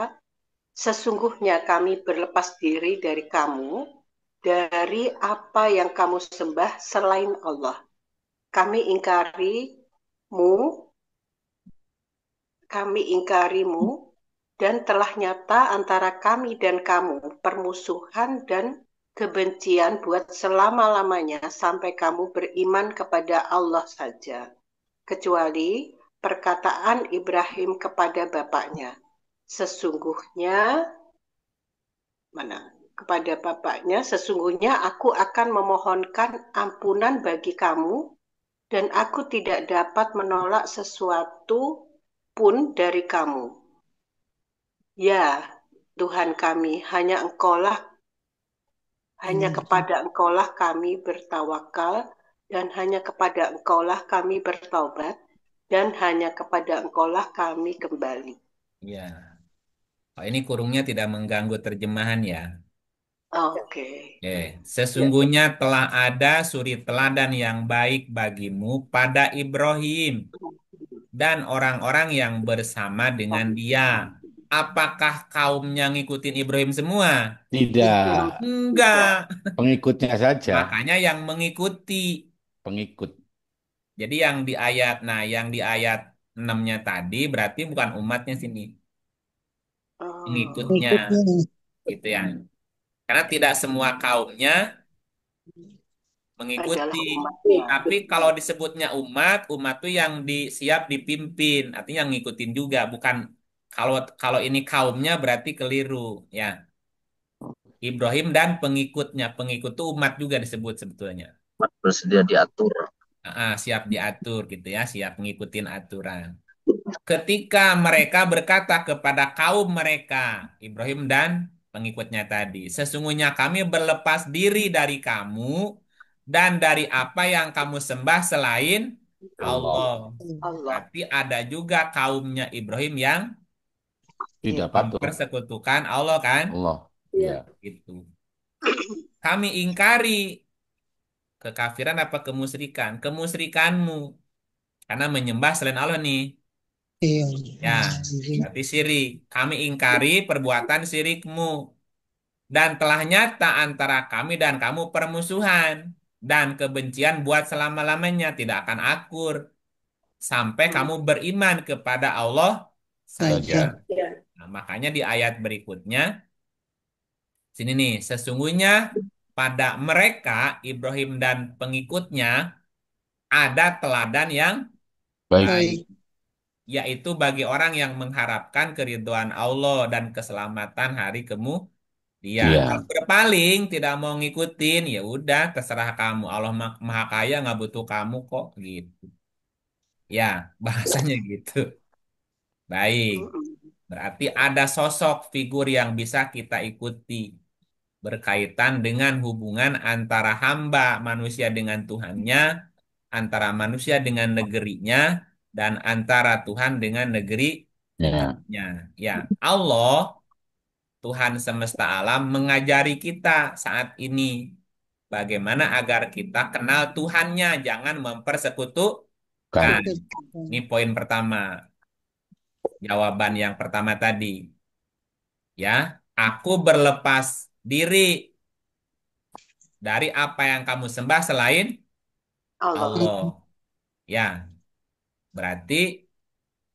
sesungguhnya kami berlepas diri dari kamu, dari apa yang kamu sembah selain Allah. Kami ingkarimu, dan telah nyata antara kami dan kamu permusuhan dan kebencian buat selama-lamanya sampai kamu beriman kepada Allah saja, kecuali perkataan Ibrahim kepada bapaknya. Sesungguhnya, kepada bapaknya, sesungguhnya aku akan memohonkan ampunan bagi kamu dan aku tidak dapat menolak sesuatu pun dari kamu. Ya, Tuhan kami, hanya kepada Engkaulah kami bertawakal dan hanya kepada Engkaulah kami bertaubat dan hanya kepada Engkaulah kami kembali. Ya. Oh, ini kurungnya tidak mengganggu terjemahan ya. Oke. Sesungguhnya telah ada suri teladan yang baik bagimu pada Ibrahim dan orang-orang yang bersama dengan dia. Apakah kaumnya ngikutin Ibrahim semua? Tidak. Enggak. Pengikutnya saja. Makanya yang mengikuti. Pengikut. Jadi yang di ayat 6-nya tadi berarti bukan umatnya sini. Pengikutnya. Gitu ya. Karena tidak semua kaumnya mengikuti. Tapi kalau disebutnya umat tuh yang siap dipimpin, artinya yang ngikutin juga, bukan kalau ini kaumnya berarti keliru, ya. Ibrahim dan pengikutnya, pengikut itu umat juga disebut sebetulnya. Bersedia diatur. Siap diatur gitu ya, siap ngikutin aturan. Ketika mereka berkata kepada kaum mereka, Ibrahim dan pengikutnya tadi, sesungguhnya kami berlepas diri dari kamu dan dari apa yang kamu sembah selain Allah. Berarti ada juga kaumnya Ibrahim yang tidak patuh mempersekutukan Allah kan? Allah. Ya. Itu. Kami ingkari kekafiran apa kemusyrikan? Kemusyrikanmu. Karena menyembah selain Allah nih. Ya, berarti syirik. Kami ingkari perbuatan syirikmu. Dan telah nyata antara kami dan kamu permusuhan. Dan kebencian buat selama-lamanya tidak akan akur. Sampai kamu beriman kepada Allah saja. Nah, makanya di ayat berikutnya, sini nih, sesungguhnya pada mereka, Ibrahim dan pengikutnya, ada teladan yang baik. Yaitu bagi orang yang mengharapkan keridhaan Allah dan keselamatan hari kemudian. Kalau berpaling tidak mau ngikutin, ya udah terserah kamu. Allah Maha Kaya nggak butuh kamu kok gitu. Ya, bahasanya gitu. Baik. Berarti ada sosok figur yang bisa kita ikuti berkaitan dengan hubungan antara hamba manusia dengan Tuhannya, antara manusia dengan negerinya, dan antara Tuhan dengan negerinya. Ya, Allah, Tuhan semesta alam mengajari kita saat ini bagaimana agar kita kenal Tuhannya, jangan mempersekutukan. Ini poin pertama. Jawaban yang pertama tadi. Ya, aku berlepas diri dari apa yang kamu sembah selain Allah. Ya, berarti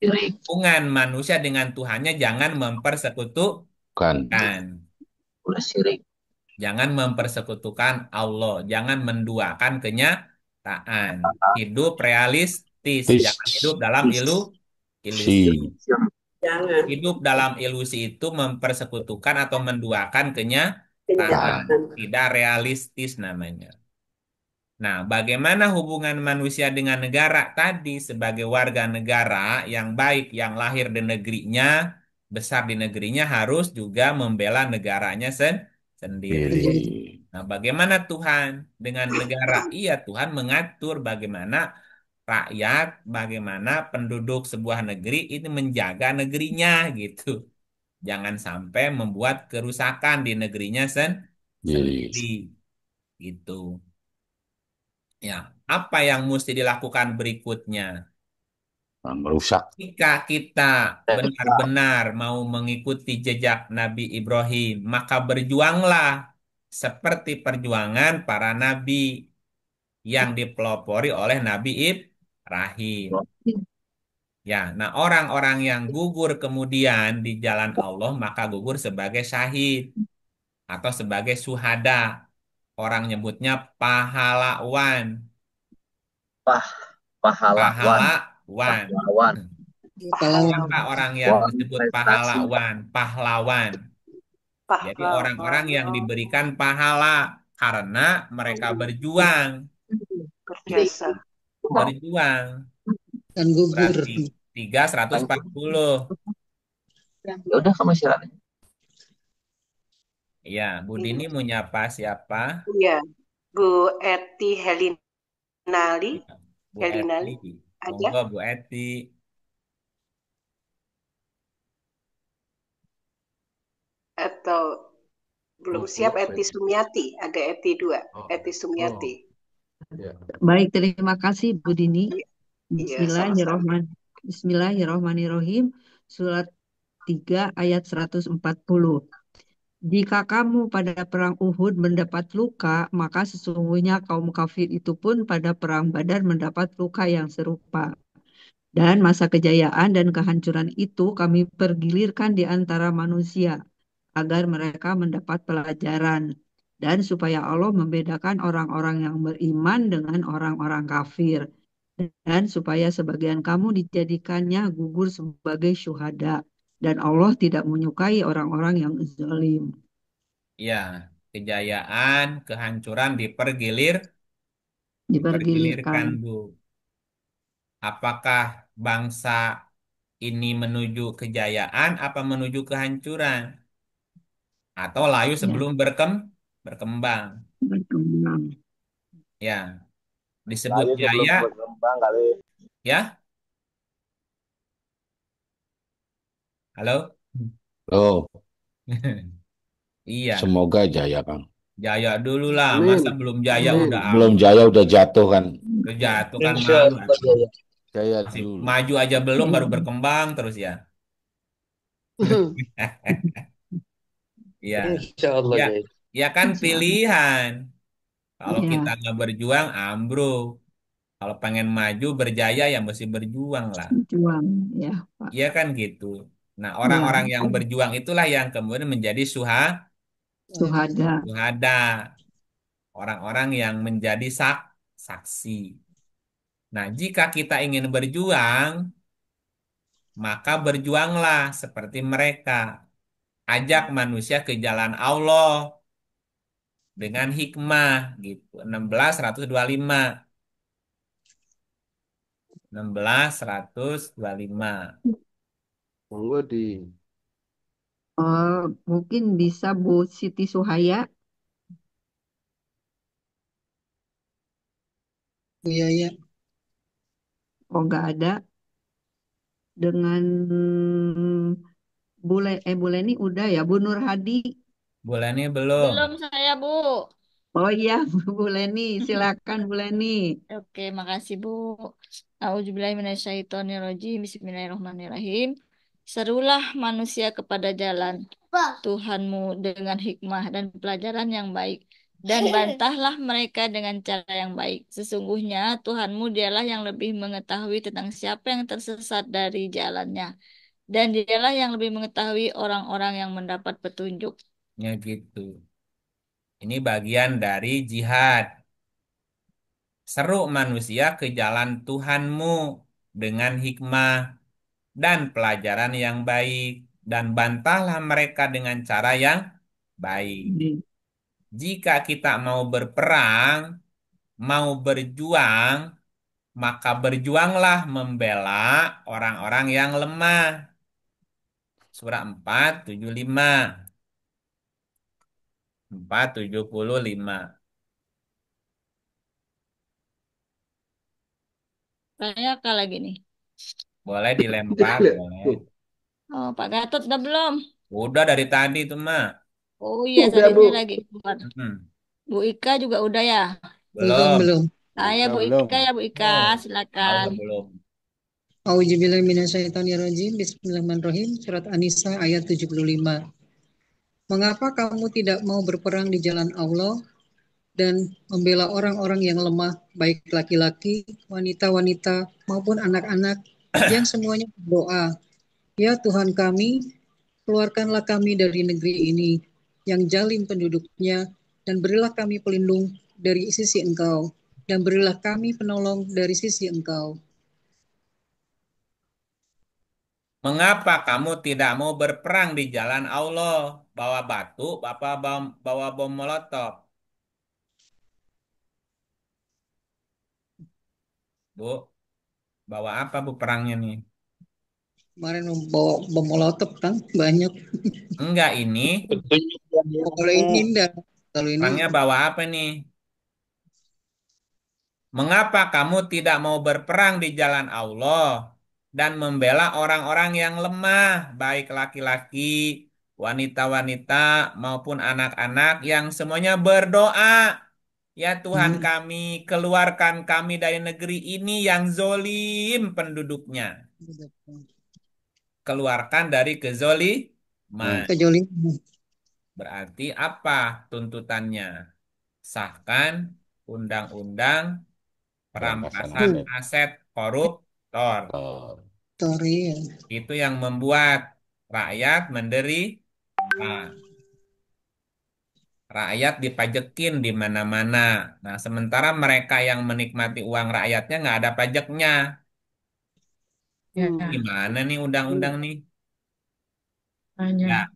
hubungan manusia dengan Tuhannya jangan mempersekutukan. Jangan mempersekutukan Allah. Jangan menduakan kenyataan. Hidup realistis. Jangan hidup dalam ilusi. Hidup dalam ilusi itu mempersekutukan atau menduakan kenyataan. Tidak realistis namanya. Nah, bagaimana hubungan manusia dengan negara tadi sebagai warga negara yang baik, yang lahir di negerinya, besar di negerinya, harus juga membela negaranya sendiri. Nah, bagaimana Tuhan dengan negara? Iya, Tuhan mengatur bagaimana rakyat, bagaimana penduduk sebuah negeri ini menjaga negerinya gitu. Jangan sampai membuat kerusakan di negerinya sendiri. Gitu. Ya, apa yang mesti dilakukan berikutnya? Merusak. Jika kita benar-benar mau mengikuti jejak Nabi Ibrahim, maka berjuanglah seperti perjuangan para nabi yang dipelopori oleh Nabi Ibrahim. Ya, nah orang-orang yang gugur kemudian di jalan Allah, maka gugur sebagai syahid atau sebagai syuhada. orang nyebutnya pahlawan. Pahlawan. Pahlawan. Pahlawan. Siapa orang yang Wah, disebut prestasi. pahlawan? Pahlawan. Jadi orang-orang yang Pahlawan diberikan pahala karena mereka berjuang. berjasa. Berjuang. Dan gugur. Berarti 3 140. Ya udah kamu istirahat. Iya, Bu Dini mau nyapa siapa? Iya, Bu Eti Helinali. Bu Helinali Eti. ada Monggo Bu Eti. atau belum siap? Eti Sumiati, ada Eti 2, Eti Sumiati. Baik, terima kasih Bu Dini. Iya, sama-sama. Bismillahirrahmanirrahim. Surat 3 ayat 140. Jika kamu pada perang Uhud mendapat luka, maka sesungguhnya kaum kafir itu pun pada perang Badar mendapat luka yang serupa. Dan masa kejayaan dan kehancuran itu kami pergilirkan di antara manusia, agar mereka mendapat pelajaran. Dan supaya Allah membedakan orang-orang yang beriman dengan orang-orang kafir. Dan supaya sebagian kamu dijadikannya gugur sebagai syuhada. Dan Allah tidak menyukai orang-orang yang zalim. Ya, kejayaan, kehancuran dipergilirkan, Bu. Apakah bangsa ini menuju kejayaan apa menuju kehancuran? Atau layu sebelum berkembang? Berkembang. Ya, disebut Layu sebelum jaya, berkembang kali. ya. Halo? Oh, Iya, semoga jaya, Kang. jaya dulu lah. Amin. Masa belum jaya Amin. udah Belum jaya udah jatuh kan. udah jatuh kan Insya malu. Allah jaya. Jaya Masih dulu. maju aja belum baru berkembang terus ya. Iya. Insya Allah Ya, jaya. ya kan pilihan. Kalau Ya. kita nggak berjuang, ambruk. Kalau pengen maju, berjaya, ya mesti berjuang lah. Juang, ya Pak. Iya kan gitu. Nah, orang-orang Ya. yang berjuang itulah yang kemudian menjadi Syuhada. syuhada. Orang-orang yang menjadi saksi. Nah, jika kita ingin berjuang, maka berjuanglah seperti mereka. Ajak manusia ke jalan Allah dengan hikmah gitu. 16 125. 16 125. Monggo di Mungkin bisa Bu Siti Suhaya. Bu Yaya. Oh, nggak ada. Dengan Bu Leni udah ya. Bu Nur Hadi. Bulannya belum. Belum saya, Bu. Oh iya, Bu Leni. Silakan Bu Leni. Oke, makasih, Bu. A'udzubillahiminasyaitonirrajim. Bismillahirrahmanirrahim. Serulah manusia kepada jalan Tuhanmu dengan hikmah dan pelajaran yang baik. Dan bantahlah mereka dengan cara yang baik. Sesungguhnya Tuhanmu dialah yang lebih mengetahui tentang siapa yang tersesat dari jalannya. Dan dialah yang lebih mengetahui orang-orang yang mendapat petunjuk. Ya gitu. Ini bagian dari jihad. Seru manusia ke jalan Tuhanmu dengan hikmah dan pelajaran yang baik. Dan bantahlah mereka dengan cara yang baik. Jika kita mau berperang, mau berjuang, maka berjuanglah membela orang-orang yang lemah. Surah 475. 475. Saya kalah lagi nih. Boleh dilempar, boleh. Oh, Pak Gatot udah belum? Udah dari tadi tuh, Mak. Oh iya, Udah, tadi Bu. ini lagi keluar. Bu Ika juga udah ya? Belum. Belum. Saya Bu belum. Ika ya, Bu Ika, silakan. Belum. Auzubillahiminasyaitonirrajim. Bismillahirrahmanirrahim. Surat An-Nisa ayat 75. Mengapa kamu tidak mau berperang di jalan Allah dan membela orang-orang yang lemah, baik laki-laki, wanita-wanita, maupun anak-anak, yang semuanya berdoa, ya Tuhan kami, keluarkanlah kami dari negeri ini, yang zalim penduduknya, dan berilah kami pelindung dari sisi Engkau, dan berilah kami penolong dari sisi Engkau. Mengapa kamu tidak mau berperang di jalan Allah? Bawa batu, bawa bom molotov. Bu, bawa apa bu perangnya nih? Kemarin bawa bom molotov kan banyak. Enggak ini. Kalau ini enggak. Kalau ini Perangnya bawa apa nih? Mengapa kamu tidak mau berperang di jalan Allah dan membela orang-orang yang lemah, baik laki-laki, wanita-wanita, maupun anak-anak yang semuanya berdoa. Ya Tuhan kami, keluarkan kami dari negeri ini yang zolim penduduknya. Keluarkan dari kezoliman. kejoliman. Berarti apa tuntutannya? Sahkan undang-undang perampasan Perampasan aset. aset koruptor. Oh. Sorry ya. Itu yang membuat rakyat menderita. Rakyat dipajekin di mana-mana. Nah, sementara mereka yang menikmati uang rakyatnya nggak ada pajaknya. Ya, Gimana nih undang-undang nih? hanya Ya,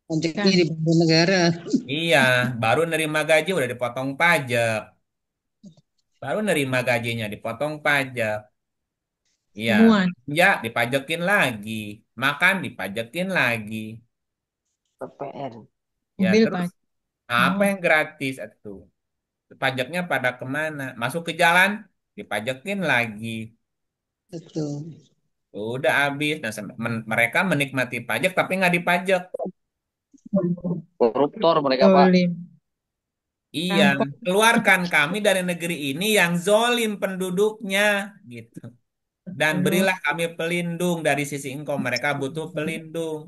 Pajaknya kan. di negara. iya, baru nerima gaji udah dipotong pajak. Baru nerima gajinya dipotong pajak. Iya, Semua ya dipajekin lagi. Makan dipajekin lagi. PPN. Ya, mobil terus pajak. apa Oh, yang gratis itu? Pajaknya pada kemana? Masuk ke jalan, dipajekin lagi. Betul. Udah habis. Nah, mereka menikmati pajak tapi nggak dipajak. Koruptor mereka, Pak. zolim. Iya, Rampok. keluarkan kami dari negeri ini yang zolim penduduknya, gitu. Dan Betul. berilah kami pelindung dari sisi Engkau. Mereka butuh pelindung.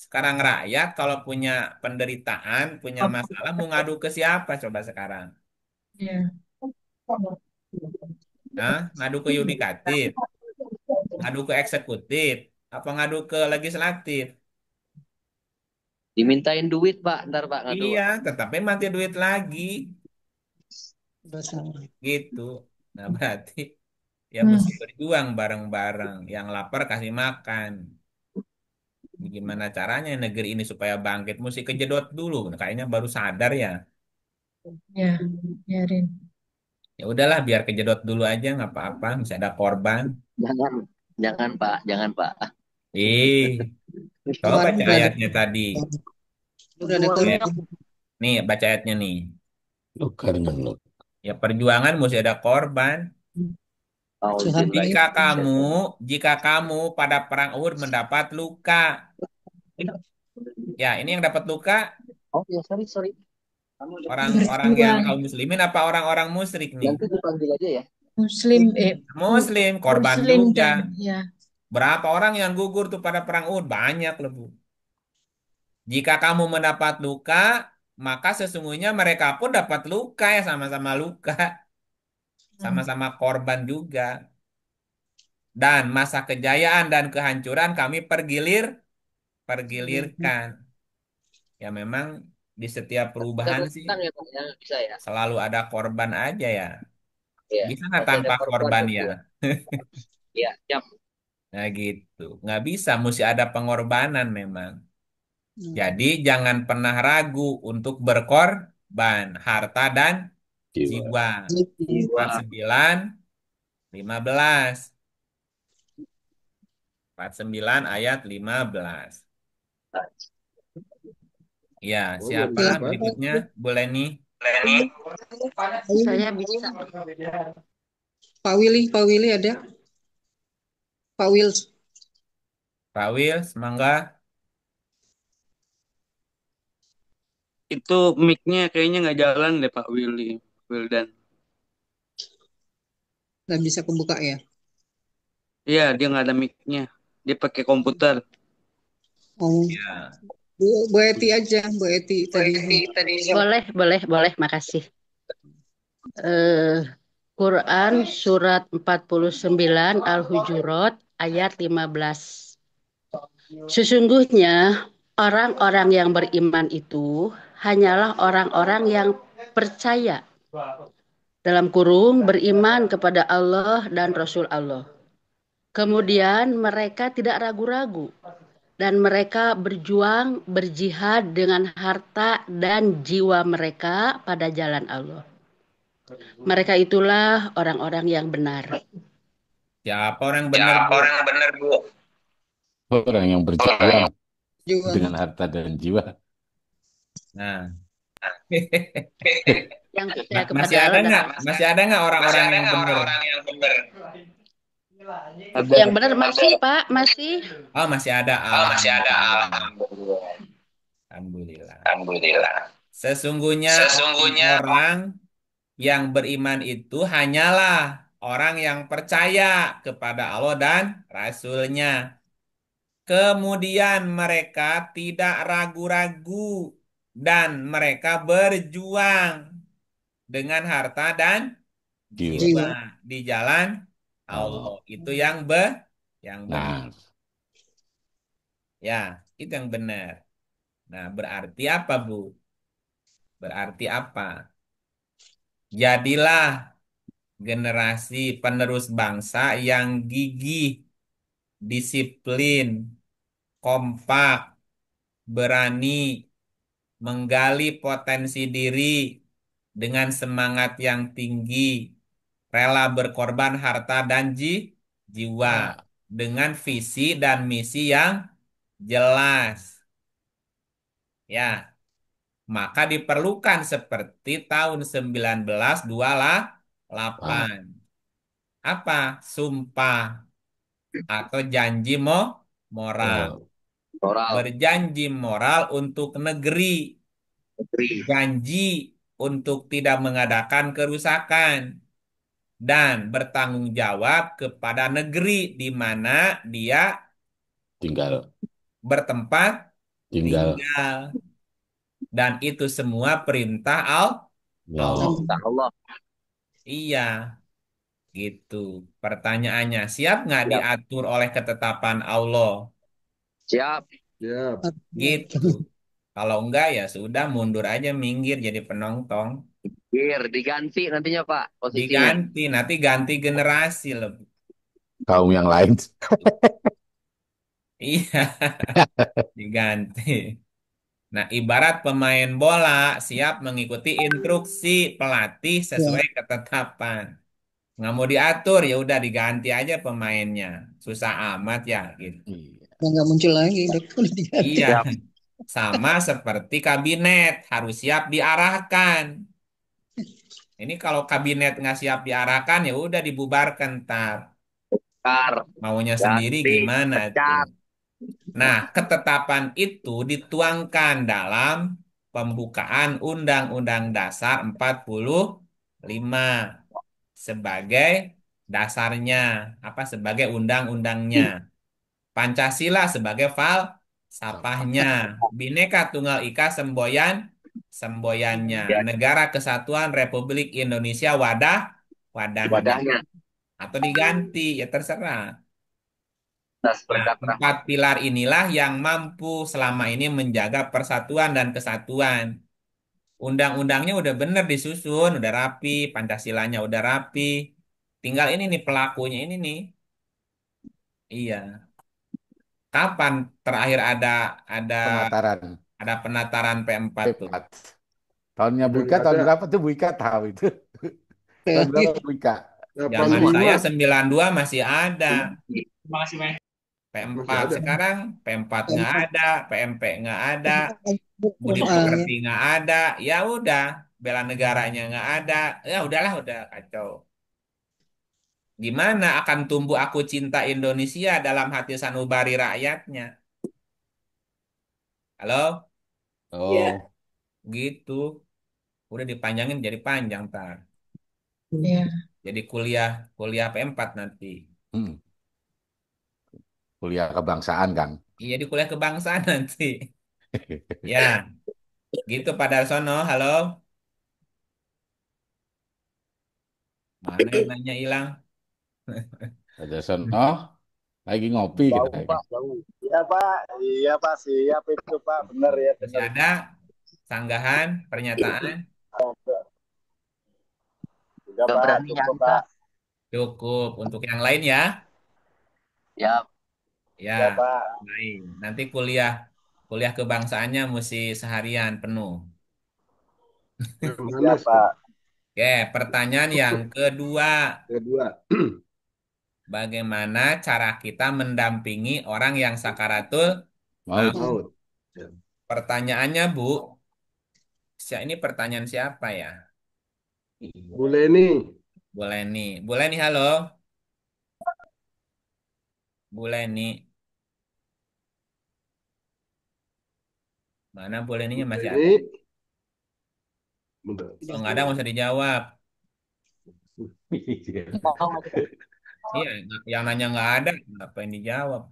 Sekarang rakyat kalau punya penderitaan, punya masalah, mau ngadu ke siapa coba sekarang? Ya. Hah? Ngadu ke yudikatif, ngadu ke eksekutif, apa ngadu ke legislatif? Dimintain duit, Pak. Ntar, Pak, ngadu, Iya, Pak. tetapi mati duit lagi, Dosa. gitu. Nah, berarti ya Hmm. mesti berjuang bareng-bareng. Yang lapar kasih makan. Gimana caranya negeri ini supaya bangkit? Mesti kejedot dulu. Nah, kayaknya baru sadar ya. Ya, biarin. Ya udahlah, biar kejedot dulu aja, nggak apa-apa. Bisa ada korban. Jangan, jangan, Pak. Jangan, Pak. Coba Kemarin baca udah ada ayatnya tadi. korban. Nih, baca ayatnya nih. Luka dengan luka. Ya perjuangan mesti ada korban. Jika kamu pada perang Uhud mendapat luka. Ya, ini yang dapat luka Oh ya, sorry. orang-orang yang Berjuang. kaum muslimin apa orang-orang musyrik nih? Nanti dipanggil aja ya. Muslim, Muslim, korban Muslim juga. dan ya. Berapa orang yang gugur tuh pada perang Uhud? Banyak loh, Bu. Jika kamu mendapat luka, maka sesungguhnya mereka pun dapat luka ya, sama-sama luka, sama-sama korban juga. Dan masa kejayaan dan kehancuran kami pergilirkan. Ya memang di setiap perubahan sih Tenang ya, Pak. Ya, bisa ya. selalu ada korban aja ya. Iya. Bisa nggak Pasti ada tanpa korban korban pasti ya? ya. Iya, siap. Nah gitu. Nggak bisa, mesti ada pengorbanan memang. Jadi jangan pernah ragu untuk berkorban harta dan jiwa. Jiwa. 49, 15. 49 ayat 15. Ya, siapa berikutnya? Bu Leni. Saya bisa. Pak Willy ada? Pak Wils. Pak Wil, semangga. Itu mic-nya kayaknya nggak jalan deh Pak Wildan. Nggak bisa kebuka ya? Iya, dia nggak ada mic-nya. Dia pakai komputer. Oh, Ya. Bu Eti aja, Bu Eti tadi. Boleh, makasih. Quran surat 49 Al-Hujurat ayat 15. Sesungguhnya orang-orang yang beriman itu hanyalah orang-orang yang percaya dalam kurung beriman kepada Allah dan Rasul Allah. Kemudian mereka tidak ragu-ragu dan mereka berjuang berjihad dengan harta dan jiwa mereka pada jalan Allah. Mereka itulah orang-orang yang benar. Siapa orang benar, Bu? Orang yang berjuang Jiwa. dengan harta dan jiwa. Nah, Yang percaya kepada masih ada Allah dan nggak? Masih ada nggak orang-orang yang benar? yang benar masih Pak, masih. Oh, masih ada. Alhamdulillah. Sesungguhnya orang yang beriman itu hanyalah orang yang percaya kepada Allah dan Rasul-Nya. Kemudian mereka tidak ragu-ragu dan mereka berjuang dengan harta dan jiwa di jalan Allah. Itu yang benar. Nah, Ya, itu yang benar. Nah, berarti apa, Bu? Berarti apa? Jadilah generasi penerus bangsa yang gigih, disiplin, kompak, berani, menggali potensi diri dengan semangat yang tinggi, rela berkorban harta dan jiwa dengan visi dan misi yang jelas. Ya, maka diperlukan seperti tahun 1928. Apa? Sumpah atau janji moral. Berjanji moral untuk negeri. Janji untuk tidak mengadakan kerusakan. Dan bertanggung jawab kepada negeri di mana dia bertempat tinggal. Dan itu semua perintah Allah. Iya, gitu. Pertanyaannya, siap nggak diatur oleh ketetapan Allah? Siap. Gitu. Kalau enggak ya sudah mundur aja, minggir jadi penonton. Diganti nantinya Pak posisinya. Nanti ganti generasi loh. Kaum yang lain. Iya, diganti. Nah, ibarat pemain bola siap mengikuti instruksi pelatih sesuai ketetapan. Nggak mau diatur, ya udah diganti aja pemainnya. Susah amat ya, gitu. Nggak muncul lagi, udah diganti. Iya, sama seperti kabinet harus siap diarahkan. Ini kalau kabinet nggak siap diarahkan, ya udah dibubarkan ntar. Maunya sendiri gimana tuh? Nah, ketetapan itu dituangkan dalam pembukaan Undang-Undang Dasar 45 sebagai dasarnya, apa sebagai undang-undangnya. Pancasila sebagai falsafahnya. Bhinneka Tunggal Ika semboyannya. Negara Kesatuan Republik Indonesia wadahnya. Atau diganti, ya terserah. Nah, 4 pilar inilah yang mampu selama ini menjaga persatuan dan kesatuan. Undang-undangnya udah bener disusun, udah rapi, Pancasilanya udah rapi. Tinggal ini nih pelakunya ini nih. Iya. Kapan terakhir ada penataran P4 tuh? Tahunnya Bu Ika tahun berapa tuh Bu Ika tahu itu? Tahun berapa Bu Ika? Zaman saya 92 masih ada. P4 sekarang P4 nggak ada, PMP nggak ada, budi pekerti nggak ada, ya udah bela negaranya nggak ada, ya udahlah udah kacau. Gimana akan tumbuh aku cinta Indonesia dalam hati sanubari rakyatnya? Halo? Oh. Gitu. Udah dipanjangin jadi panjang tar. Iya. Jadi kuliah P4 nanti. Kuliah kebangsaan kan? Iya di kuliah kebangsaan nanti. Ya, gitu Pak Darsono. Halo. Mana yang nanya hilang? Pak Darsono lagi ngopi kita. Iya Pak, siap itu Pak, benar ya. Masih ada? Sanggahan, pernyataan, Sudah Gak Pak, berani cukup nyangka. Pak. cukup. Untuk yang lain ya. Ya, Ya, Ya Pak. baik. Nanti kuliah kuliah kebangsaannya mesti seharian penuh. Yang mana, Ya Ustaz? Pak. Oke, pertanyaan yang kedua. Kedua. Bagaimana cara kita mendampingi orang yang sakaratul Maut. maut? Maut. Ya. Pertanyaannya, Bu, ini pertanyaan siapa ya? Bu Leni. Boleh nih. Boleh nih, halo. Boleh nih. Mana boleh nih Bu masih ada? Leni. Bentar. Kalau nggak ada, nggak usah dijawab. Iya, yang nanya nggak ada, ngapain dijawab?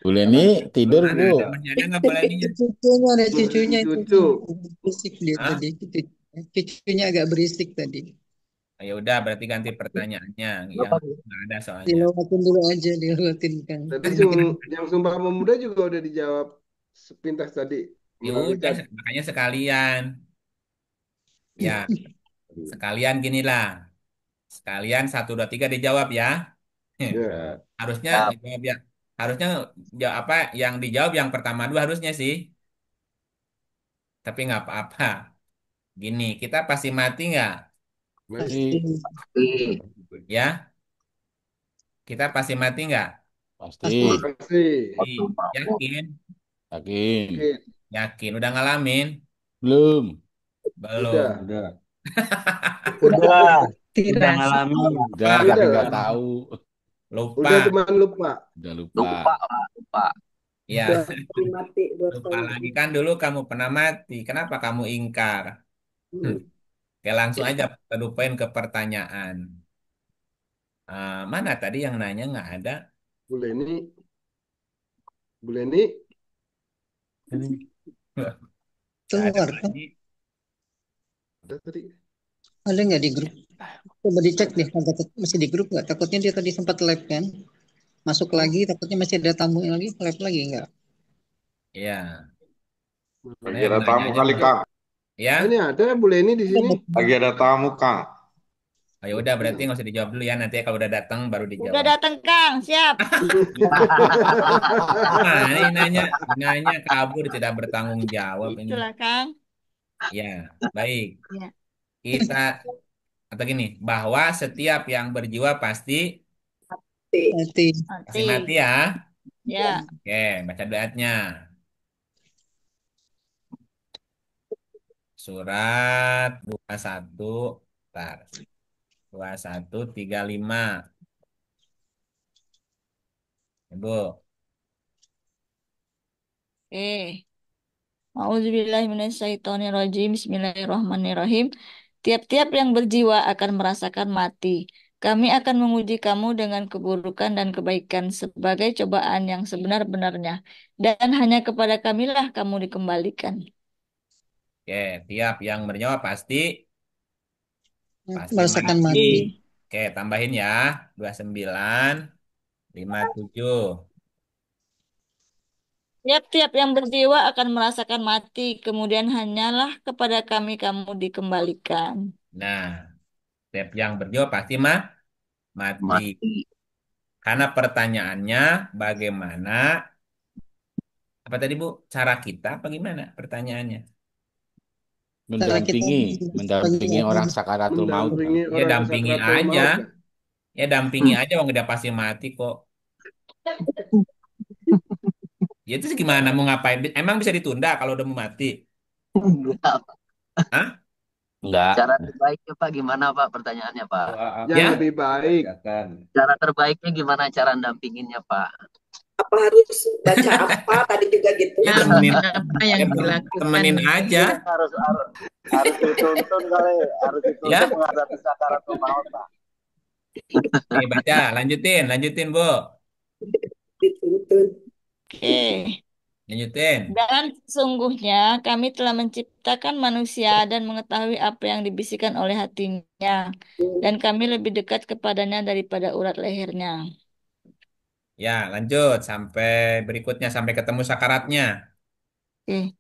Bu Leni tidur, Mana Bu. ada, masih ada nggak boleh nih? Cucunya ada cucunya itu. Cucu. Berisik dia Hah? tadi. Cucunya agak berisik tadi. Ya udah, berarti ganti pertanyaannya. Yang nggak ada soalnya. Dilewatin dulu aja, dilewatin kan. Tadi yang Sumpah Pemuda juga udah dijawab sepintas tadi Ya melalui udah, chat. makanya sekalian. Ya, sekalian ginilah. Sekalian satu, dua, tiga dijawab ya. Ya. Harusnya ya. dijawab ya. Harusnya apa yang dijawab yang pertama dua harusnya sih. Tapi nggak apa-apa. Gini, kita pasti mati nggak? Pasti. Ya, kita pasti mati nggak? Pasti. Pasti. Yakin? Yakin. Yakin. Udah ngalamin? Belum. Belum. Udah. Udah Tirasi. ngalamin. Udah, tapi nggak tahu. Lupa. Udah cuman lupa. Udah lupa. Lupa, Pak. Lupa. Ya, Mati 2 lupa tahun. lagi kan dulu kamu pernah mati. Kenapa kamu ingkar? Oke, langsung aja kita lupain ke pertanyaan. Mana tadi yang nanya nggak ada? Bu Leni. Bu Leni. Nggak ada Keluar kan? lagi. Ada tadi. Ada nggak di grup? Coba dicek deh, masih di grup nggak? Takutnya dia tadi sempat live kan? Masuk lagi, takutnya masih ada tamu lagi, live lagi nggak? Iya. Lagi ada tamu kali, Kang. Ya. Ini ada Bu Leni di sini. Lagi ada tamu, Kang. Oh, ya udah berarti nggak usah dijawab dulu ya. Nanti kalau udah datang baru dijawab. Udah datang, Kang. Siap. Nah, ini nanya kabur tidak bertanggung jawab ini. Itulah, Kang. Ya, baik. Ya. Kita atau gini, bahwa setiap yang berjiwa pasti mati ya. Ya. Oke, baca doanya. Surat 21, bentar. 2135. Ibu. A'udzubillahiminasyaitonirrajim. Bismillahirrahmanirrahim. Tiap-tiap yang berjiwa akan merasakan mati. Kami akan menguji kamu dengan keburukan dan kebaikan sebagai cobaan yang sebenar-benarnya. Dan hanya kepada kamilah kamu dikembalikan. Oke, tiap yang bernyawa pasti Merasakan mati. Oke, tambahin ya. 2957. Tiap-tiap yang berjiwa akan merasakan mati, kemudian hanyalah kepada kami kamu dikembalikan. Nah, tiap yang berjiwa pasti mati. Karena pertanyaannya bagaimana? Apa tadi Bu? Cara kita apa gimana pertanyaannya? Mendampingi orang sakaratul maut. Ya dampingi aja. Ya dampingi aja, wong udah pasti mati kok. Ya itu gimana mau ngapain? Emang bisa ditunda kalau udah mau mati? Hah? Enggak. Cara terbaiknya Pak gimana Pak? Pertanyaannya Pak. Yang lebih baik. Cara terbaiknya gimana cara dampinginnya Pak? Apa harus baca apa tadi juga gitu? Ya, temenin aja. Harus dituntun kali, harus dituntun Ya. menghadapi sakaratul maut, Pak. Oke, baca, lanjutin Bu. Dituntun. Oke. Lanjutin. Dan sesungguhnya kami telah menciptakan manusia dan mengetahui apa yang dibisikkan oleh hatinya. Dan kami lebih dekat kepadanya daripada urat lehernya. Ya, lanjut sampai berikutnya sampai ketemu sakaratnya. Oke.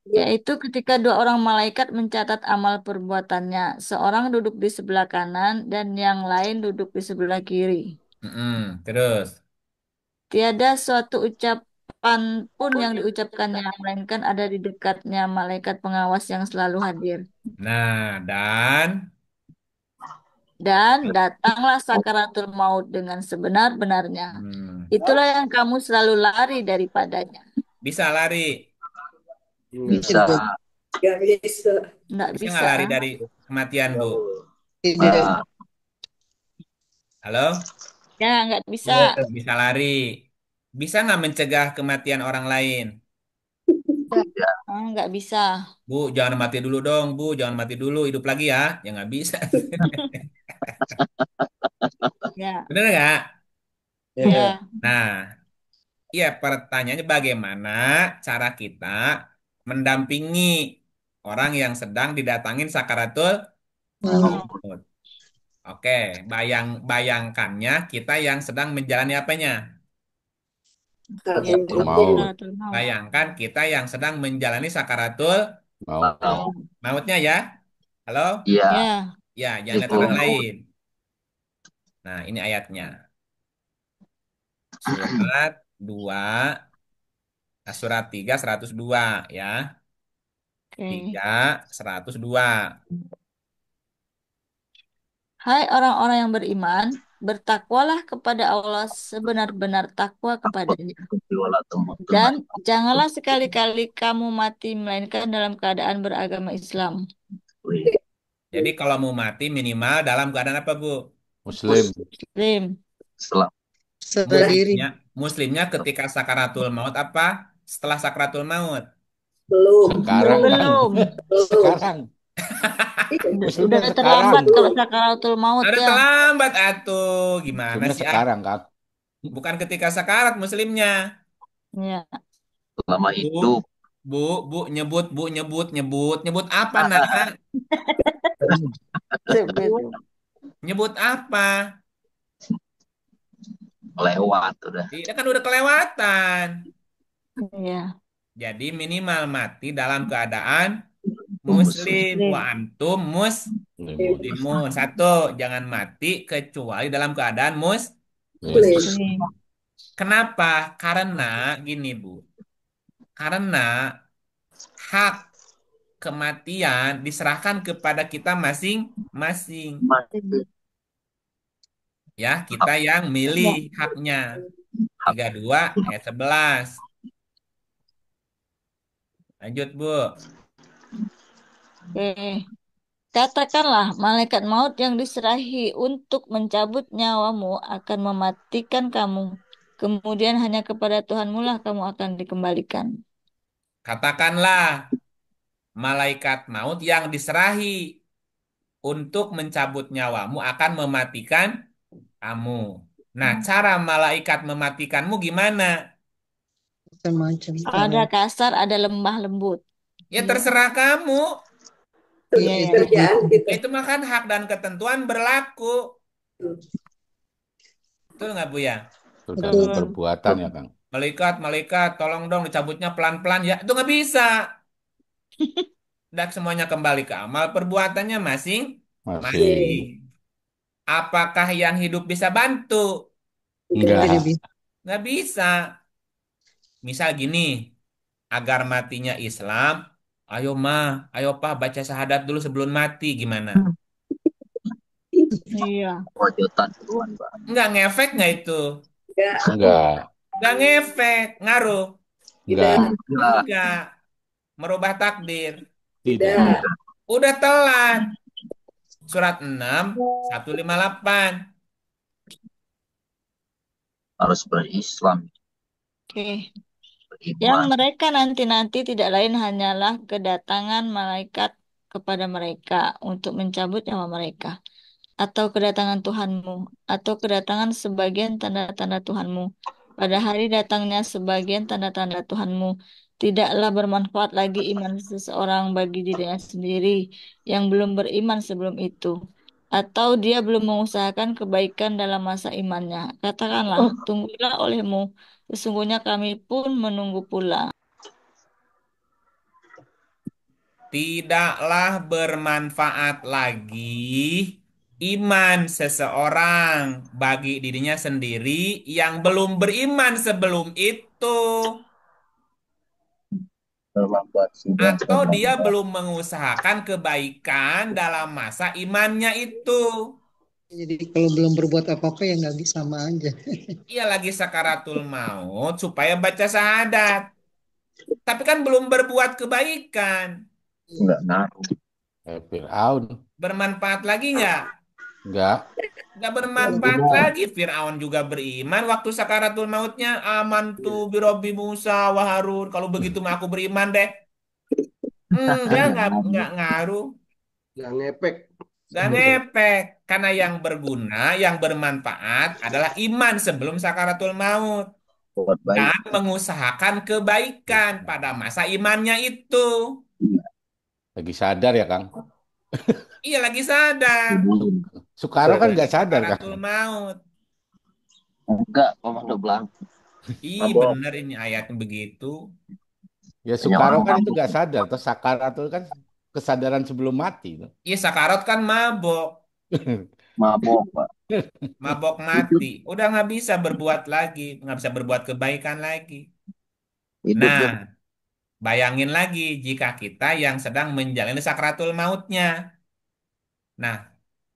Ya. Yaitu ketika dua orang malaikat mencatat amal perbuatannya. Seorang duduk di sebelah kanan dan yang lain duduk di sebelah kiri. Terus. Tiada suatu ucapan pun yang diucapkannya, melainkan ada di dekatnya malaikat pengawas yang selalu hadir. Nah, dan Dan datanglah sakaratul maut dengan sebenar-benarnya. Itulah yang kamu selalu lari daripadanya. bisa lari. Bisa. Gak bisa. Nggak Bisa bisa. nggak lari dari kematian, Bu? Tidak. Halo? Ya, nggak bisa. Bisa lari. Bisa nggak mencegah kematian orang lain? Nggak bisa. Bu, jangan mati dulu dong, Bu. Jangan mati dulu. Hidup lagi ya. Ya nggak bisa. Ya. Bener nggak? Ya. Nah, iya pertanyaannya bagaimana cara kita mendampingi orang yang sedang didatangin sakaratul maut. Oke, bayangkannya kita yang sedang menjalani apanya? Sakaratul maut. Bayangkan kita yang sedang menjalani sakaratul mautnya ya. Halo? Iya. Ya, jangan lihat orang lain. Nah, ini ayatnya. Surat 2, surat 3, 102 ya. 3, 102. Hai orang-orang yang beriman, bertakwalah kepada Allah sebenar-benar takwa kepadanya. Dan janganlah sekali-kali kamu mati melainkan dalam keadaan beragama Islam. Jadi kalau mau mati minimal dalam keadaan apa, Bu? Muslim. Muslim. Islam. Muslimnya ketika sakaratul maut apa? Setelah sakaratul maut? Belum. Sekarang kan. Belum. Sekarang. Udah terlambat kalau sakaratul maut Udah ya. terlambat atuh. Gimana Muslimnya sih? sekarang kan. Bukan ketika sakarat muslimnya. Iya. Selama hidup. Nyebut apa nak? Nyebut apa? Lewat udah. Iya kan udah kelewatan. Iya. Jadi minimal mati dalam keadaan muslim. Wa antum muslimun. Satu, jangan mati kecuali dalam keadaan muslim. Kenapa? Karena gini, Bu. Karena hak kematian diserahkan kepada kita masing-masing. Ya, kita yang milih haknya. 32 ayat 11. Lanjut, Bu. Oke. Katakanlah, malaikat maut yang diserahi untuk mencabut nyawamu akan mematikan kamu. Kemudian hanya kepada Tuhanmu lah kamu akan dikembalikan. Katakanlah, malaikat maut yang diserahi untuk mencabut nyawamu akan mematikan kamu. Nah, cara malaikat mematikanmu gimana? Macam-macam. Ada kasar, ada lembah lembut. Ya terserah kamu. Kerjaan kita. Itu mah kan hak dan ketentuan berlaku. Betul nggak, Bu ya? Tergantung perbuatan ya, Kang. Malaikat, tolong dong dicabutnya pelan-pelan ya. Itu nggak bisa. Dan semuanya kembali ke amal perbuatannya masing-masing. Apakah yang hidup bisa bantu? Enggak. Nggak bisa. Misal gini, agar matinya Islam, ayo ayo Pak baca syahadat dulu sebelum mati, gimana? Iya. Wajutan duluan, Pak. Nggak ngefek nggak itu? Enggak. Nggak ngefek, ngaruh. Enggak. Merubah takdir. Tidak. Udah telat. Surat 6, 158. Harus berislam. Oke. Yang mereka nanti-nanti tidak lain hanyalah kedatangan malaikat kepada mereka untuk mencabut nyawa mereka. Atau kedatangan Tuhanmu, atau kedatangan sebagian tanda-tanda Tuhanmu. Pada hari datangnya sebagian tanda-tanda Tuhanmu, tidaklah bermanfaat lagi iman seseorang bagi dirinya sendiri yang belum beriman sebelum itu. Atau dia belum mengusahakan kebaikan dalam masa imannya. Katakanlah, tunggulah olehmu, sesungguhnya kami pun menunggu pula. Tidaklah bermanfaat lagi iman seseorang bagi dirinya sendiri yang belum beriman sebelum itu. Terlambat sudah Atau dia terlambat. belum mengusahakan kebaikan dalam masa imannya itu. Jadi kalau belum berbuat apa-apa ya nggak bisa sama aja. Ia lagi sakaratul maut supaya baca syahadat. Tapi kan belum berbuat kebaikan. Enggak ngaruh. Fir'aun. Bermanfaat lagi nggak? Enggak. Nggak bermanfaat lagi. Fir'aun juga beriman waktu sakaratul mautnya. Amantu birobi Musa wa Harun. Kalau begitu mah aku beriman deh. Nggak ngaruh. Yang ngepek. Nggak ngepek. Karena yang berguna, yang bermanfaat adalah iman sebelum sakaratul maut. Buat baik. Dan mengusahakan kebaikan pada masa imannya itu. Lagi sadar ya, Kang? Iya lagi sadar. Soekarno kan nggak sadar, Kang? Sakaratul maut. Enggak, Komando Blank. Ih, bener ini ayatnya begitu. Ya Soekarno kan itu nggak sadar. Terus sakarat itu kan kesadaran sebelum mati. Iya, sakarat kan mabok. Mabok, Pak. Mabok mati. Udah nggak bisa berbuat lagi. Nggak bisa berbuat kebaikan lagi. Nah, bayangin lagi jika kita yang sedang menjalani sakaratul mautnya. Nah,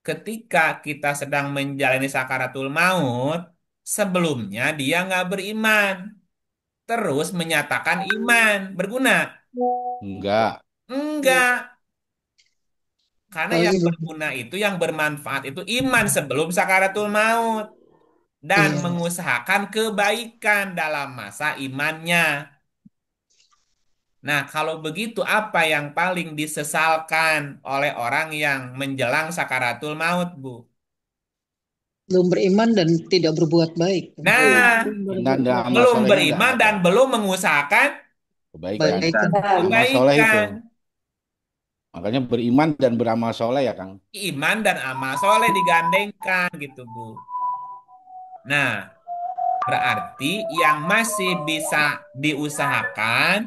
ketika kita sedang menjalani sakaratul maut, sebelumnya dia nggak beriman. Terus menyatakan iman. Berguna? Enggak. Enggak. Karena yang berguna itu, yang bermanfaat itu iman sebelum sakaratul maut. Dan mengusahakan kebaikan dalam masa imannya. Nah, kalau begitu apa yang paling disesalkan oleh orang yang menjelang sakaratul maut, Bu? Belum beriman dan tidak berbuat baik. Nah, belum beriman dan belum mengusahakan kebaikan. Amal soleh itu. kebaikan. Makanya beriman dan beramal soleh ya, Kang. Iman dan amal soleh digandengkan gitu, Bu. Nah, berarti yang masih bisa diusahakan,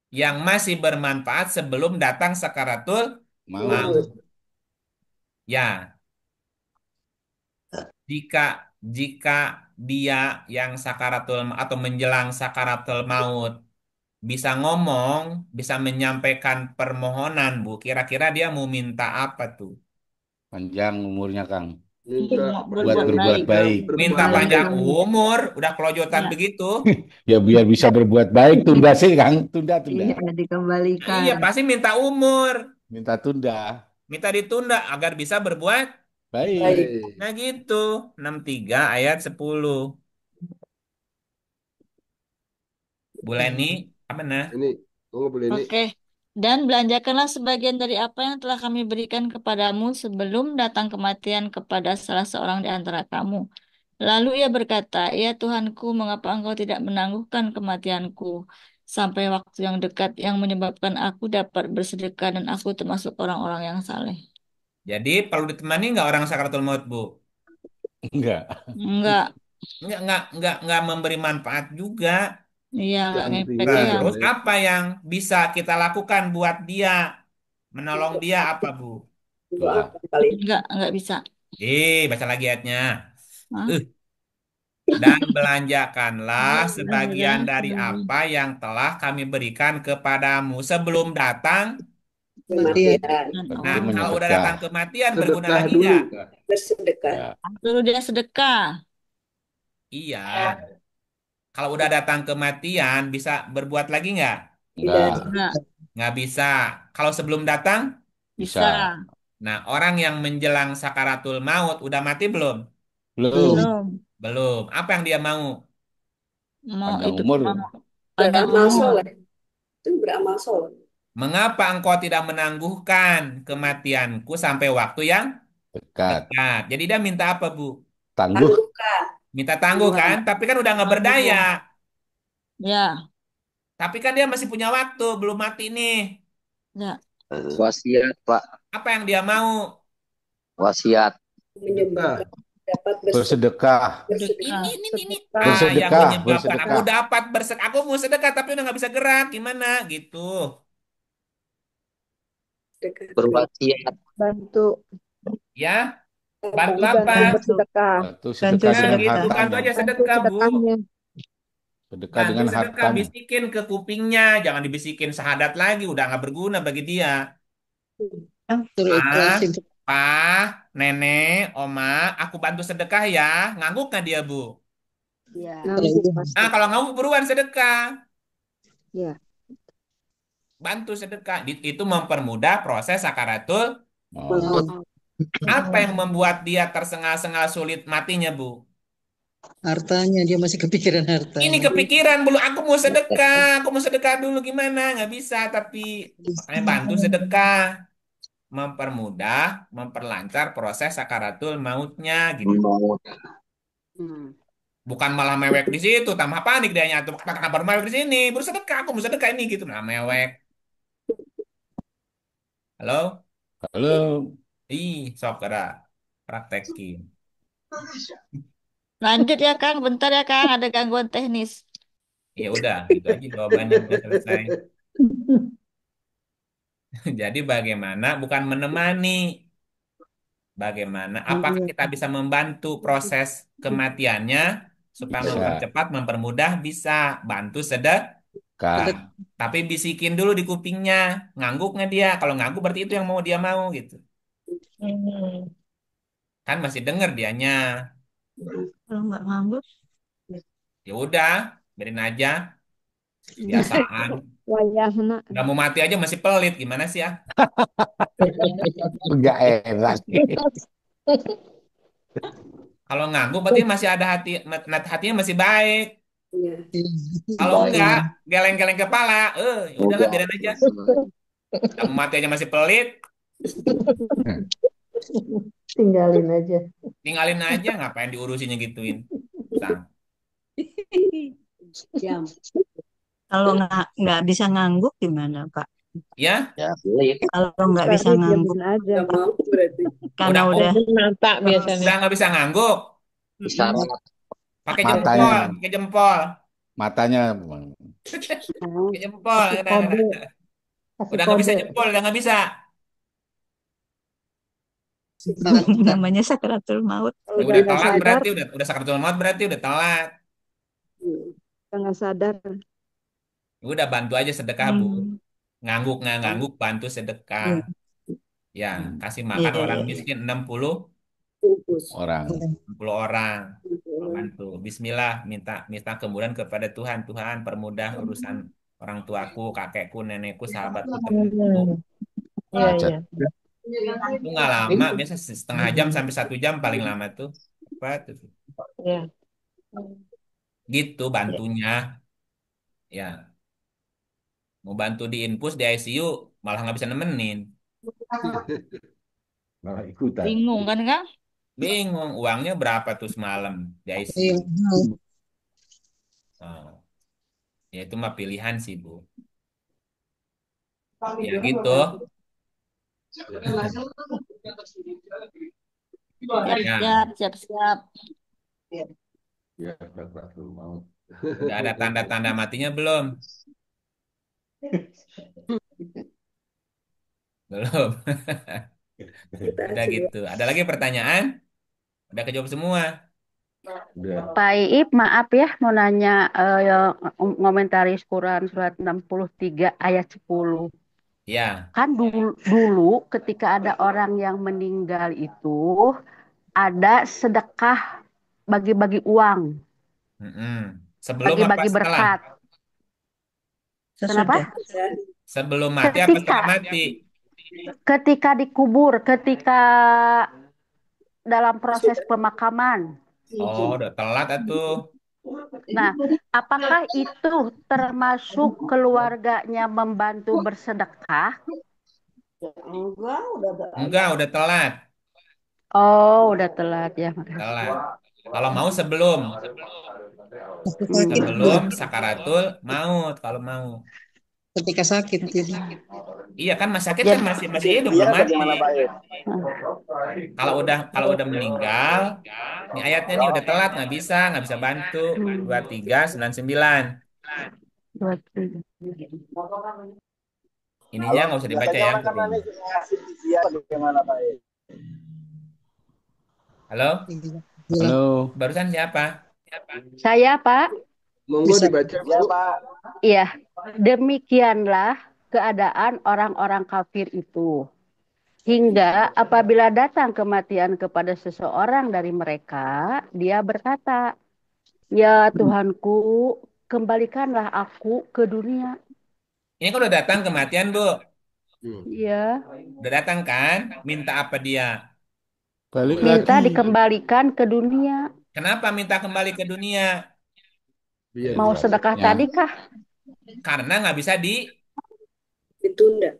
yang masih bermanfaat sebelum datang sakaratul maut. Ya, jika jika dia yang sakaratul atau menjelang sakaratul maut bisa ngomong, bisa menyampaikan permohonan, Bu. Kira-kira dia mau minta apa tuh? Panjang umurnya, Kang. Minta buat berbuat baik. Minta panjang umur, udah kelojotan begitu. Ya biar bisa berbuat baik, tunda sih, Kang. Tunda. Iya, dikembalikan. Iya, pasti minta umur. Minta tunda. Minta ditunda agar bisa berbuat baik. Nah gitu, 63 ayat 10. Bu Leni, apa nah? Ini, Bu Leni. Oke. Dan belanjakanlah sebagian dari apa yang telah kami berikan kepadamu sebelum datang kematian kepada salah seorang di antara kamu. Lalu ia berkata, ya Tuhanku, mengapa engkau tidak menangguhkan kematianku sampai waktu yang dekat yang menyebabkan aku dapat bersedekah dan aku termasuk orang-orang yang saleh. Jadi perlu ditemani nggak orang sakaratul maut, Bu? Enggak. Enggak. Enggak memberi manfaat juga. Iya, enggak ngepek Nah, ya. terus apa yang bisa kita lakukan buat dia? Menolong dia apa, Bu? Enggak bisa. Baca lagi ayatnya. Hah? Dan belanjakanlah sebagian dari apa yang telah kami berikan kepadamu sebelum datang Kematian. Nah, Berarti kalau udah menyedekah. datang kematian berguna Sedekah lagi dulu. nggak? Bersedekah. Suruh dia sedekah. Iya. Kalau udah datang kematian bisa berbuat lagi nggak? Enggak. Nggak bisa. Kalau sebelum datang? Bisa. Nah, orang yang menjelang sakaratul maut udah mati belum? Belum. Belum. Apa yang dia mau? Mau Panjang itu umur. panjang Beramal umur. soleh. Itu beramal soleh. Mengapa engkau tidak menangguhkan kematianku sampai waktu yang Dekat. dekat? Jadi dia minta apa, Bu? Tangguh. Tangguhkan. Minta tangguh kan? Tapi kan udah nggak berdaya. Ya. Tapi kan dia masih punya waktu, belum mati nih. Ya. Wasiat, Pak. Apa yang dia mau? Wasiat. Menyembuhkan. Dapat Bersedekah. Ini. Bersedekah, yang menyebabkan bersedekah. aku dapat bersedekah. Aku mau sedekah tapi udah nggak bisa gerak. Gimana? Gitu. berwasiat, Bantu. Ya, bantu apa? Bantu bersedekah. Bantu Bantu sedekah Nah, dengan gitu, sedekah. bantu hartanya. aja Bantu sedekah, Bu. sedekahnya. Sedekah Bantu dengan sedekah, hartanya. bisikin ke kupingnya, jangan dibisikin syahadat lagi, udah nggak berguna bagi dia. Suruh Ah, ikhlasin. Pak, Nenek, Oma, aku bantu sedekah ya. Ngangguk nggak dia, Bu? Ya. Kalau Ngangguk udah pasti. Nah, kalau ngangguk buruan sedekah. Ya. Bantu sedekah. Itu mempermudah proses sakaratul. Oh. maut. Apa yang membuat dia tersengal-sengal sulit matinya, Bu? Hartanya, dia masih kepikiran Ini hartanya. kepikiran, belum aku mau sedekah dulu gimana? Nggak bisa, tapi makanya bantu sedekah. Mempermudah, memperlancar proses sakaratul mautnya gitu. maut. Bukan malah mewek di situ, tambah panik dianya tuh. Kenapa baru mewek di sini? Baru sedekah, aku mau sedekah ini gitu. Nah, mewek. Halo? Halo. Ih, sok kada praktekin. Lanjut ya Kang, bentar ya Kang, ada gangguan teknis. Ya udah, gitu aja jawabannya udah selesai. Jadi bagaimana? Bukan menemani. Bagaimana? Apakah kita bisa membantu proses kematiannya supaya Bisa. mempercepat, mempermudah? Bisa. Bantu sedekah. Kak. Tapi bisikin dulu di kupingnya. Ngangguk nggak dia? Kalau ngangguk berarti itu yang mau dia mau gitu. Kan masih denger dianya. Kalau nggak nganggur, Ya udah, biarin aja. Kebiasaan. Wayahna. Udah mau mati aja masih pelit. Gimana sih ya? Enggak enak. Kalau ngangguk berarti masih ada hatinya masih baik. Iya. Kalau enggak, Iya. geleng-geleng kepala, ya udahlah biarin aja. Udah mau mati aja masih pelit, Tinggalin aja. tinggalin aja, ngapain diurusinnya gituin. Sang. Jam. kalau nggak bisa ngangguk gimana, Pak? Ya, Ya, boleh. Kalau nggak bisa Tadi ngangguk, diamin aja. Nggak mau berarti. karena udah udah udah nggak bisa ngangguk, Isyarat. pakai Matanya. jempol, pakai jempol, Matanya. pakai jempol. Kasih Udah, kode. Kasih udah nggak bisa kode. jempol, udah nggak bisa. namanya sakratul maut. Kalau Ya udah udah nggak telat sadar, berarti, udah sakaratul maut berarti udah telat. udah nggak sadar. Ya udah bantu aja sedekah, Bu. Ngangguk nggak ngangguk, bantu sedekah. Iya. Ya, kasih makan orang Iya. miskin 60 Bungkus. Orang. 60 orang. Bantu. Bismillah, minta minta kemudahan kepada Tuhan. Tuhan, permudah urusan orang tuaku, kakekku, nenekku, sahabatku, temanku. Iya, iya. Itu nggak lama, biasa setengah jam sampai 1 jam paling lama tuh. Apa tuh? Iya. Gitu bantunya. Ya, mau bantu di infus di ICU malah nggak bisa nemenin. Malah ikutan. Bingung kan Kang? Bingung, uangnya berapa tuh semalam di ICU? Iya. Oh, ya itu mah pilihan sih, Bu. Ya gitu. Ya, Siap-siap. Ya, sakratul maut. udah ada tanda-tanda matinya belum? Belum. Udah gitu. Ada lagi pertanyaan? Udah kejawab semua. Udah. Pak Iip, maaf ya mau nanya ngomentaris Quran surat 63 ayat 10. Ya. Kan dulu ketika ada orang yang meninggal itu ada sedekah bagi-bagi uang, Sebelum apa bagi-bagi setelah? berkat. Kenapa? Sebelum mati apa setelah mati? Ketika dikubur, ketika dalam proses pemakaman. Oh, udah telat atuh. Nah, apakah itu termasuk keluarganya membantu bersedekah? Enggak, udah telat. Oh, udah telat ya. Telat. Kalau mau sebelum. Sebelum sakaratul maut kalau mau. Ketika sakit gitu. Iya kan mas sakit kan masih hidup belum mati. Kalau udah meninggal, ini ayatnya nih udah telat nggak bisa bantu. 2399. Ininya Kalau nggak usah dibaca biasanya ya, orang kan kuping. aneh ngasih dia bagaimana Pak? Halo, Halo. barusan siapa? Saya, Pak. Monggo dibaca, Ya Bu. Pak. Iya, demikianlah keadaan orang-orang kafir itu. Hingga apabila datang kematian kepada seseorang dari mereka, dia berkata, "Ya Tuhanku, kembalikanlah aku ke dunia." Ini kan udah datang kematian, Bu. Iya, Udah datang kan? Minta apa dia? Balik minta lagi. dikembalikan ke dunia. Kenapa minta kembali ke dunia? Biar Mau sedekah tadi kah? Karena nggak bisa Ditunda.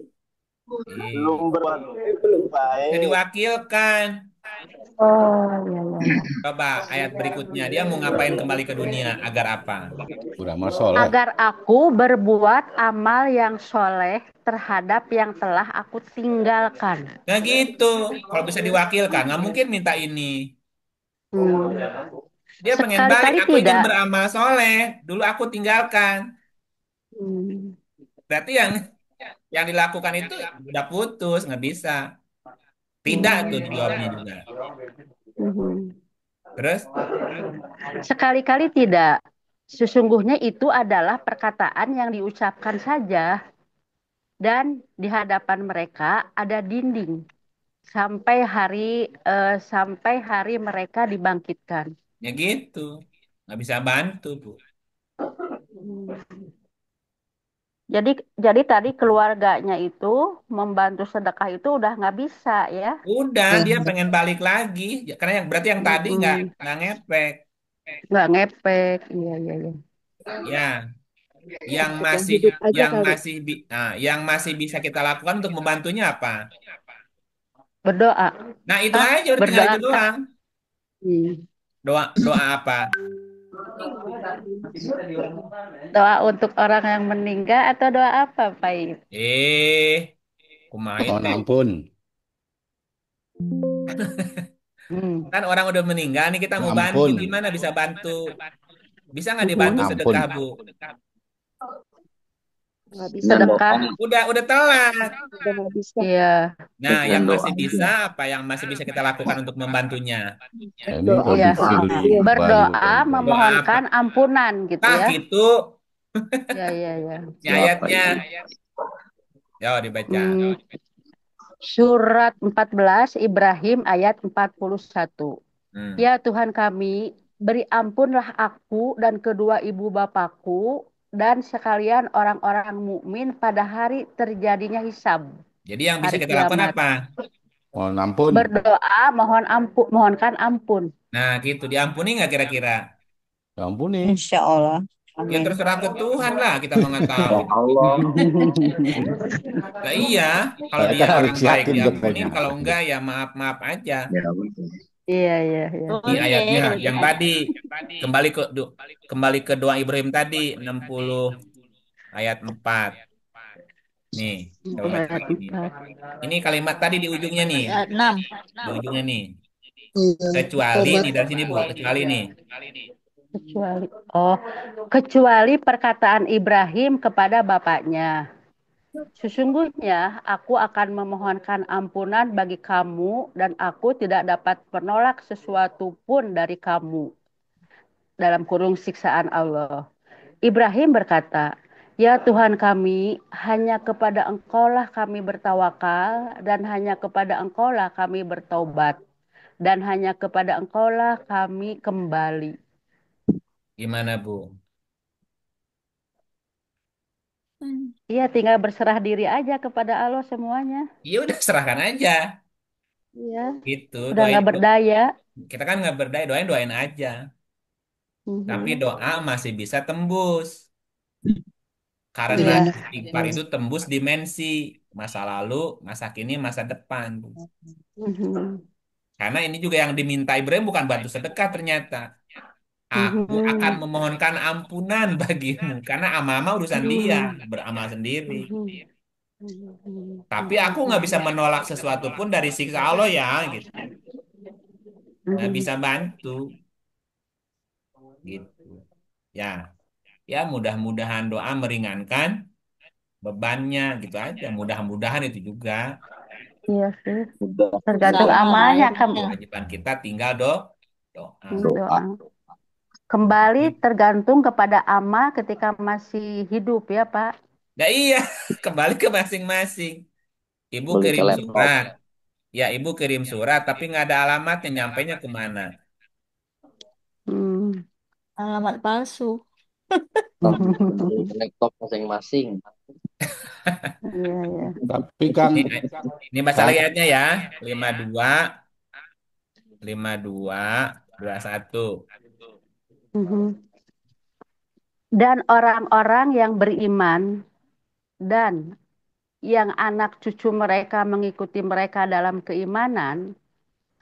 Belum berbuat Belum. bisa baik. diwakilkan. Oh, iya, iya. Coba ayat berikutnya. Dia mau ngapain kembali ke dunia? Agar apa? Beramal soleh. Agar aku berbuat amal yang soleh terhadap yang telah aku tinggalkan. Nah gitu. Kalau bisa diwakilkan, nggak mungkin minta ini. Dia pengen balik. Sekali-kali Aku ingin tidak. beramal soleh. Dulu aku tinggalkan. Berarti yang dilakukan itu udah putus, nggak bisa. Tidak tuh dijawabnya juga. Terus? Sekali-kali tidak. Sesungguhnya itu adalah perkataan yang diucapkan saja. Dan di hadapan mereka ada dinding. Sampai hari mereka dibangkitkan. Ya gitu. Nggak bisa bantu, Bu. Jadi tadi keluarganya itu membantu sedekah itu udah nggak bisa ya. Udah, dia pengen balik lagi. Karena berarti yang tadi nggak ngepek. Nggak ngepek, iya iya iya. Ya, yang Sedang masih hidup aja kali. yang masih bisa kita lakukan untuk membantunya apa? Berdoa. Nah, itu aja udah tinggal Berdoa. itu doang. Doa apa? Doa untuk orang yang meninggal atau doa apa, Pak? Kumaha Mohon teh. ampun. Kan orang udah meninggal nih kita mau bantu, Ampun. gimana bisa bantu? Bisa nggak dibantu Mohon ampun. sedekah, Bu? Nggak bisa. Sedekah. Udah telat. Udah nggak bisa. Iya. Nah, yang masih bisa apa yang masih bisa kita lakukan untuk membantunya? Ini Iya. audisi Berdoa memohonkan ampunan gitu ya. Gitu. Iya iya iya. Ini ayatnya. Yo, dibaca. Surat 14 Ibrahim ayat 41. Ya Tuhan kami, beri ampunlah aku dan kedua ibu bapakku dan sekalian orang-orang mukmin pada hari terjadinya hisab. Jadi yang bisa Hari kita lakukan kiamat. apa? Mohon ampun. Berdoa mohonkan ampun. Nah, gitu. Diampuni nggak kira-kira? Ampuni. Insya Allah. Ya terserah ke Tuhan lah, kita mau nggak tahu. Nah, iya, kalau Saya dia kan orang harus baik yakin diampunin, katanya. kalau enggak ya maaf-maaf aja. Iya iya iya. Di ayatnya yang tadi kembali ke doa Ibrahim tadi 60 ayat 4. Nih, coba baca ini. Ini kalimat tadi di ujungnya nih. Ayat 6. Di ujungnya nih. Kecuali nih dari sini Bu, kecuali nih. Kecuali perkataan Ibrahim kepada bapaknya. Sesungguhnya aku akan memohonkan ampunan bagi kamu dan aku tidak dapat menolak sesuatu pun dari kamu. Dalam kurung siksaan Allah. Ibrahim berkata, "Ya Tuhan kami, hanya kepada Engkaulah kami bertawakal dan hanya kepada Engkaulah kami bertobat dan hanya kepada Engkaulah kami kembali." Gimana Bu? Iya, tinggal berserah diri aja kepada Allah semuanya. Iya udah serahkan aja. Iya. Gitu. Udah nggak berdaya. Kita kan nggak berdaya, doain aja. Tapi doa masih bisa tembus. Karena istighfar itu tembus dimensi masa lalu, masa kini, masa depan. Karena ini juga yang diminta Ibrahim bukan bantu sedekah ternyata. Aku akan memohonkan ampunan bagimu. Karena amal-amal urusan dia, beramal sendiri. Tapi aku nggak bisa menolak sesuatu pun dari siksa Allah ya, gitu. Nggak bisa bantu, gitu. Ya, ya mudah-mudahan doa meringankan bebannya gitu aja. Mudah-mudahan itu juga. Iya sih. Udah Tergantung Sama amalnya airnya. Kewajiban kita tinggal doa. doa. doa. Kembali tergantung kepada amal ketika masih hidup ya Pak. Nah iya, kembali ke masing-masing. Ibu Beli ke kirim laptop. surat. Ya, ibu kirim surat, tapi nggak ada alamatnya, nyampainya kemana? Hmm. Alamat palsu. Beli ke laptop masing-masing. Iya, iya. Tapi Kang, Ini baca Kang, lagi ayatnya ya. 52, 52, 21. Mhm. Dan orang-orang yang beriman dan yang anak cucu mereka mengikuti mereka dalam keimanan,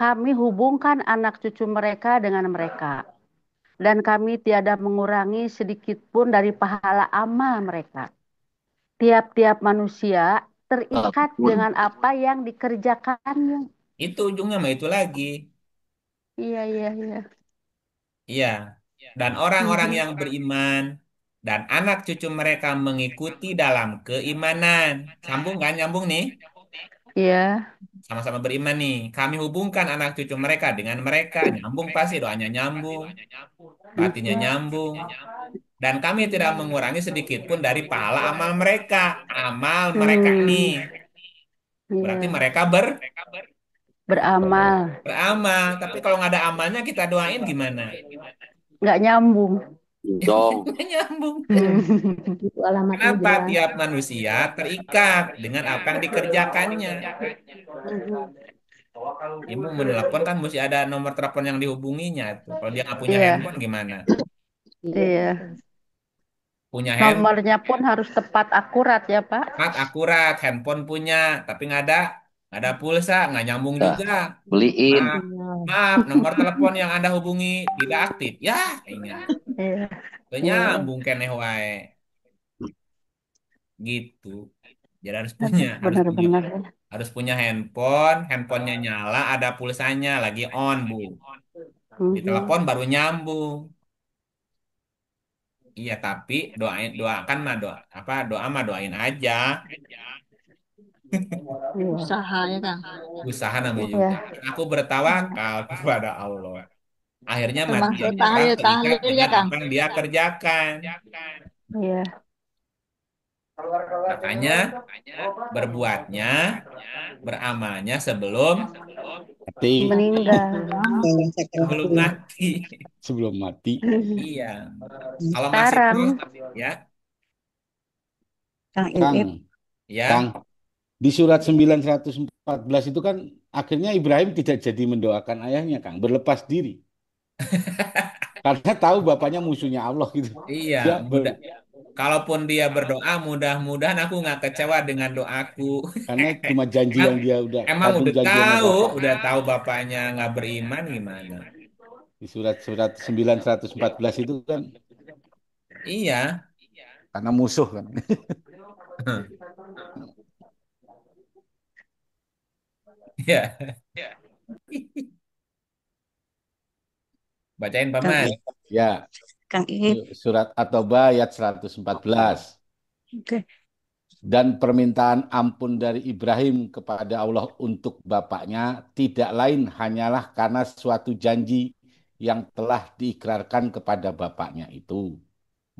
kami hubungkan anak cucu mereka dengan mereka. Dan kami tiada mengurangi sedikit pun dari pahala amal mereka. Tiap-tiap manusia terikat dengan apa yang dikerjakannya. Itu ujungnya mah itu lagi. Iya, iya, iya. Iya. Dan orang-orang Mhm. yang beriman dan anak cucu mereka mengikuti dalam keimanan. Sambung kan? Nyambung nih. Iya. Sama-sama beriman nih. Kami hubungkan anak cucu mereka dengan mereka. Nyambung pasti doanya nyambung. Batinnya Mhm. nyambung. Dan kami tidak mengurangi sedikit pun dari pahala amal mereka. Amal mereka nih. Berarti Iya. mereka Beramal. beramal. Tapi kalau nggak ada amalnya kita doain gimana? Nggak nyambung. Dong. Nggak nyambung. Itu alamatnya Kenapa jelas. tiap manusia terikat dengan apa yang dikerjakannya? Ibu mau telepon kan mesti ada nomor telepon yang dihubunginya tuh. Kalau dia nggak punya Iya. handphone gimana? Iya. Punya handphone Nomornya pun harus tepat akurat ya Pak. akurat, handphone punya, tapi nggak ada pulsa, nggak nyambung Dah, juga. beliin. Maaf, maaf, nomor telepon yang Anda hubungi tidak aktif. Ya, ingat. Iya. Gak Iya. nyambung keneh wae. Gitu. Jadi harus punya, Benar-benar. harus punya handphone, handphonenya nyala, ada pulsanya, lagi on, Bu. Ditelepon baru nyambung. Iya, tapi doakan mah doa mah doain aja. Usaha ya Kang. Usaha namanya Iya. juga. Aku bertawakal kepada Allah. Akhirnya Termasuk manusianya orang terikat tahlil-tahlil ya dengan Kang. apa yang dia kerjakan. Iya. Makanya berbuatnya, beramalnya sebelum mati. Meninggal. mati. Sebelum mati. Iya. Kalau masih Sekarang. terus, ya, Kang Kang, Iip. ya. Kang, di surat 914 itu kan akhirnya Ibrahim tidak jadi mendoakan ayahnya, Kang, berlepas diri. Karena tahu bapaknya musuhnya Allah gitu. Iya, Dia mudah. Kalaupun dia berdoa, mudah-mudahan aku nggak kecewa dengan doaku. karena cuma janji Emang, yang dia udah emang kadung janji sama bapak. udah tahu bapaknya nggak beriman gimana? Di surat-surat 914 itu kan Iya. karena musuh kan. Ya. Bacain Kang Paman. Iip. Ya, Kang Iip. surat At-Taubah ayat 114. Oke. Dan permintaan ampun dari Ibrahim kepada Allah untuk bapaknya tidak lain hanyalah karena suatu janji yang telah diikrarkan kepada bapaknya itu.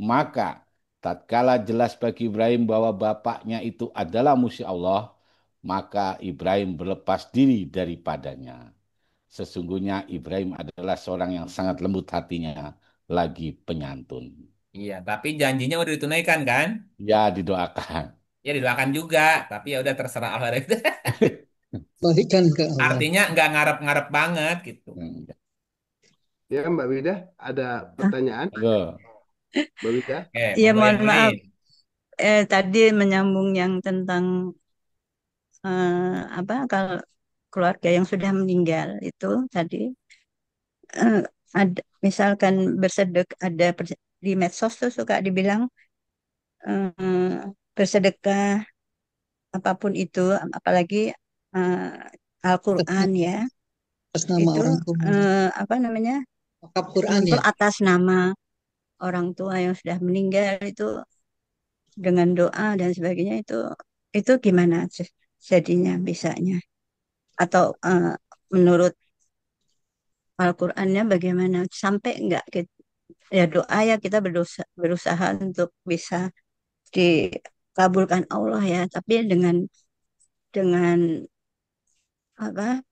Maka tatkala jelas bagi Ibrahim bahwa bapaknya itu adalah musuh Allah, maka Ibrahim berlepas diri daripadanya. Sesungguhnya Ibrahim adalah seorang yang sangat lembut hatinya, lagi penyantun. Iya, tapi janjinya udah ditunaikan kan? Ya, didoakan. Ya didoakan juga, tapi ya udah terserah Allah itu. Balikan ke Allah. Artinya nggak ngarep-ngarep banget gitu. Ya, Mbak Wida, ada pertanyaan? Halo. Mbak Wida? Iya, Monggo mohon yang maaf. lain. Tadi menyambung yang tentang apa kalau keluarga yang sudah meninggal itu tadi ada misalkan ada di medsos tuh suka dibilang bersedekah apapun itu apalagi Al-Quran ya Atas nama itu orang tua. apa namanya Wakaf Quran itu ya. atas nama orang tua yang sudah meninggal itu dengan doa dan sebagainya itu gimana jadinya bisanya? Atau menurut Al-Qur'annya bagaimana? Sampai enggak ya doa ya kita berusaha untuk bisa dikabulkan Allah ya, tapi dengan apa?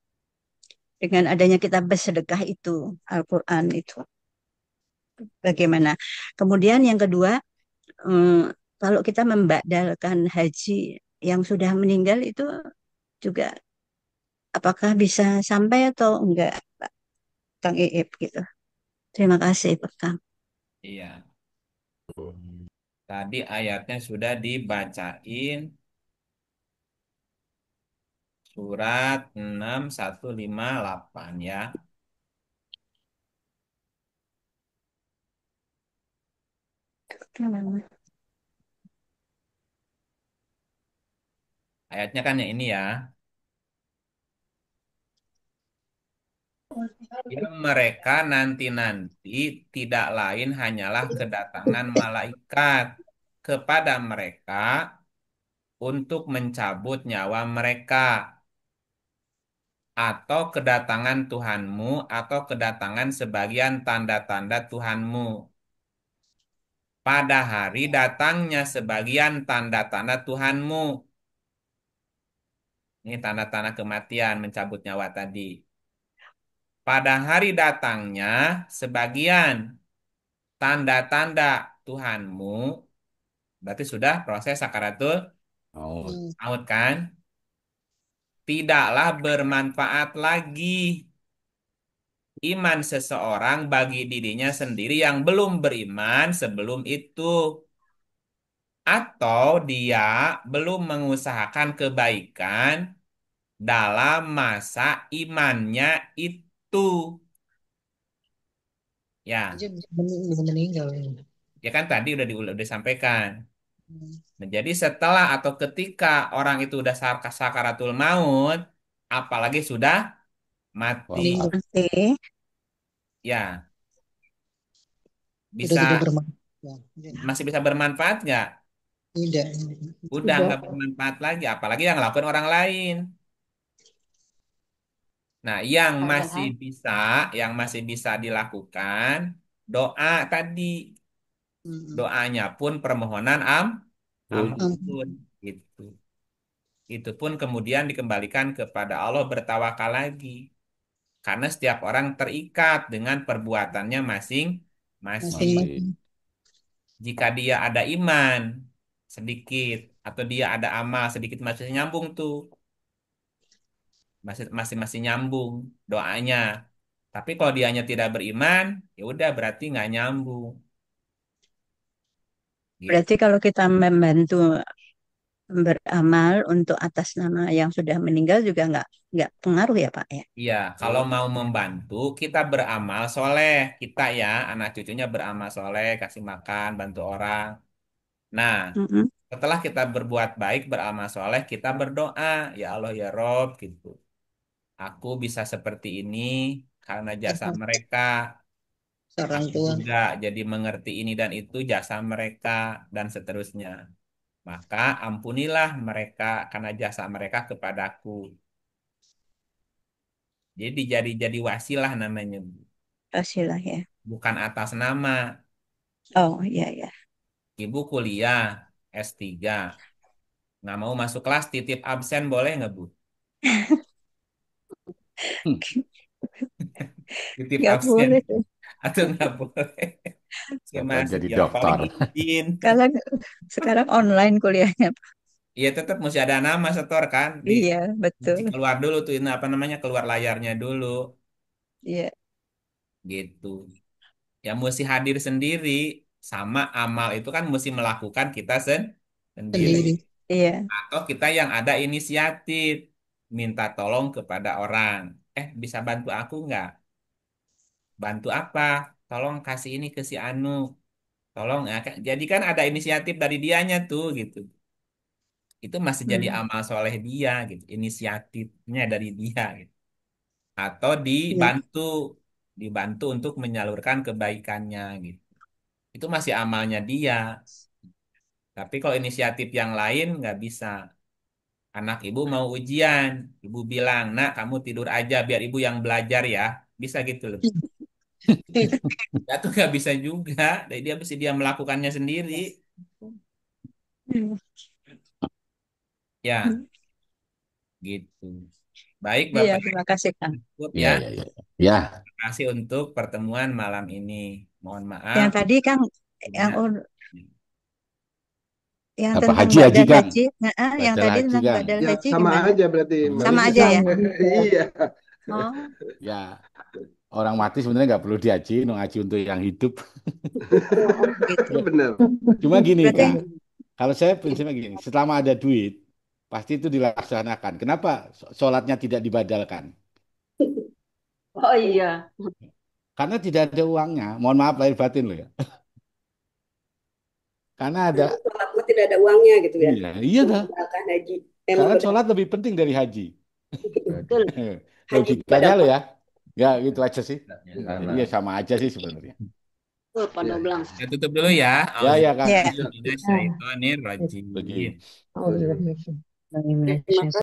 Dengan adanya kita bersedekah itu Al-Qur'an itu bagaimana? Kemudian yang kedua, eh, kalau kita membadalkan haji yang sudah meninggal itu juga apakah bisa sampai atau enggak, Pak Kang Iip gitu. Terima kasih, Pak Kang. Iya. Tadi ayatnya sudah dibacain surat 6158 ya. Ayatnya kan yang ini ya. Yang mereka nanti-nanti tidak lain hanyalah kedatangan malaikat kepada mereka untuk mencabut nyawa mereka, atau kedatangan Tuhanmu, atau kedatangan sebagian tanda-tanda Tuhanmu. Pada hari datangnya sebagian tanda-tanda Tuhanmu. Ini tanda-tanda kematian, mencabut nyawa tadi. Pada hari datangnya sebagian tanda-tanda Tuhanmu, berarti sudah proses sakaratul maut kan? Tidaklah bermanfaat lagi iman seseorang bagi dirinya sendiri yang belum beriman sebelum itu, atau dia belum mengusahakan kebaikan dalam masa imannya itu. Ya, Aja bisa meninggal. ya kan tadi udah disampaikan. Nah, jadi setelah atau ketika orang itu udah sakaratul maut, apalagi sudah mati, Oke. ya Sudah bisa tidak bermanfaat. masih bisa bermanfaat nggak? Tidak. Udah Tidak. nggak bermanfaat lagi, apalagi yang lakukan orang lain. Nah, Padahal yang masih bisa dilakukan doa tadi, doanya pun permohonan ampun gitu. Itu pun kemudian dikembalikan kepada Allah, bertawakal lagi. Karena setiap orang terikat dengan perbuatannya masing-masing. Masing-masing. Jika dia ada iman sedikit atau dia ada amal sedikit, masih nyambung tuh. Masih masih masih nyambung doanya. Tapi kalau dianya tidak beriman, ya udah berarti nggak nyambung. Gitu. Berarti kalau kita membantu beramal untuk atas nama yang sudah meninggal juga nggak pengaruh ya Pak ya? Iya, kalau mau membantu, kita beramal soleh. Kita ya, anak cucunya beramal soleh, kasih makan, bantu orang. Nah, Mm-mm. setelah kita berbuat baik, beramal soleh, kita berdoa, ya Allah ya Rob, gitu. Aku bisa seperti ini karena jasa mereka. Orang Aku tua. juga jadi mengerti ini dan itu jasa mereka dan seterusnya. Maka ampunilah mereka karena jasa mereka kepadaku. Jadi wasilah namanya, Bu. Pastilah ya. Bukan atas nama. Oh iya ya. Ibu kuliah S3, nggak mau masuk kelas, titip absen boleh nggak, Bu? Titip Nggak absen boleh tuh. atau nggak boleh? Nggak Gimana boleh sih? jadi Ya paling dokter. izin. Karena sekarang online kuliahnya Pak. Iya, tetap mesti ada nama setor kan, Iya mesti betul. keluar dulu tuh, ini apa namanya, keluar layarnya dulu, Iya. gitu. Ya mesti hadir sendiri, sama amal itu kan mesti melakukan kita sendiri. Sendiri. Iya. Atau kita yang ada inisiatif, minta tolong kepada orang. Bisa bantu aku nggak? Bantu apa? Tolong kasih ini ke si Anu. Tolong ya. Jadi kan ada inisiatif dari dianya tuh gitu. Itu masih jadi Hmm. amal soleh dia gitu. Inisiatifnya dari dia gitu. Atau Iya. dibantu untuk menyalurkan kebaikannya gitu. Itu masih amalnya dia. Tapi kalau inisiatif yang lain nggak bisa. Anak ibu mau ujian, ibu bilang, nak kamu tidur aja biar ibu yang belajar ya. Bisa gitu loh. Ya tuh nggak bisa juga. Jadi dia mesti dia melakukannya sendiri. Ya, gitu. Baik Iya, Bapak, terima kasih Kang. cukup Ya, ya. ya, ya. Ya, Terima kasih untuk pertemuan malam ini. Mohon maaf. Yang tadi Kang, yang Ya. yang apa tentang haji badal Kang? haji, yang Badal tadi haji tentang Kang. badal Ya, haji sama gimana? aja berarti Mbak Sama Lisa. aja ya? Iya. Oh, Ya, orang mati sebenarnya nggak perlu dihaji, no haji untuk yang hidup. gitu. Benar. Cuma gini Berarti Kang, kalau saya prinsipnya gini, selama ada duit, pasti itu dilaksanakan. Kenapa sholatnya tidak dibadalkan? Oh iya. Karena tidak ada uangnya. Mohon maaf lahir batin loh ya. Karena ada, Karena sholat mah tidak ada uangnya gitu ya. iya, iya dah. Membatalkan haji. Karena sholat lebih penting dari haji. Betul. Haji Logikanya ibadah. lo ya. Ya gitu aja sih. Karena Jadi ya sama aja sih sebenarnya. Betul, Pak Ya. Noblang. Ya tutup dulu ya. Ya, ya Kang. ya. Auzubillahi minasyaitonir rajim. Begini. Alhamdulillah. Terima kasih.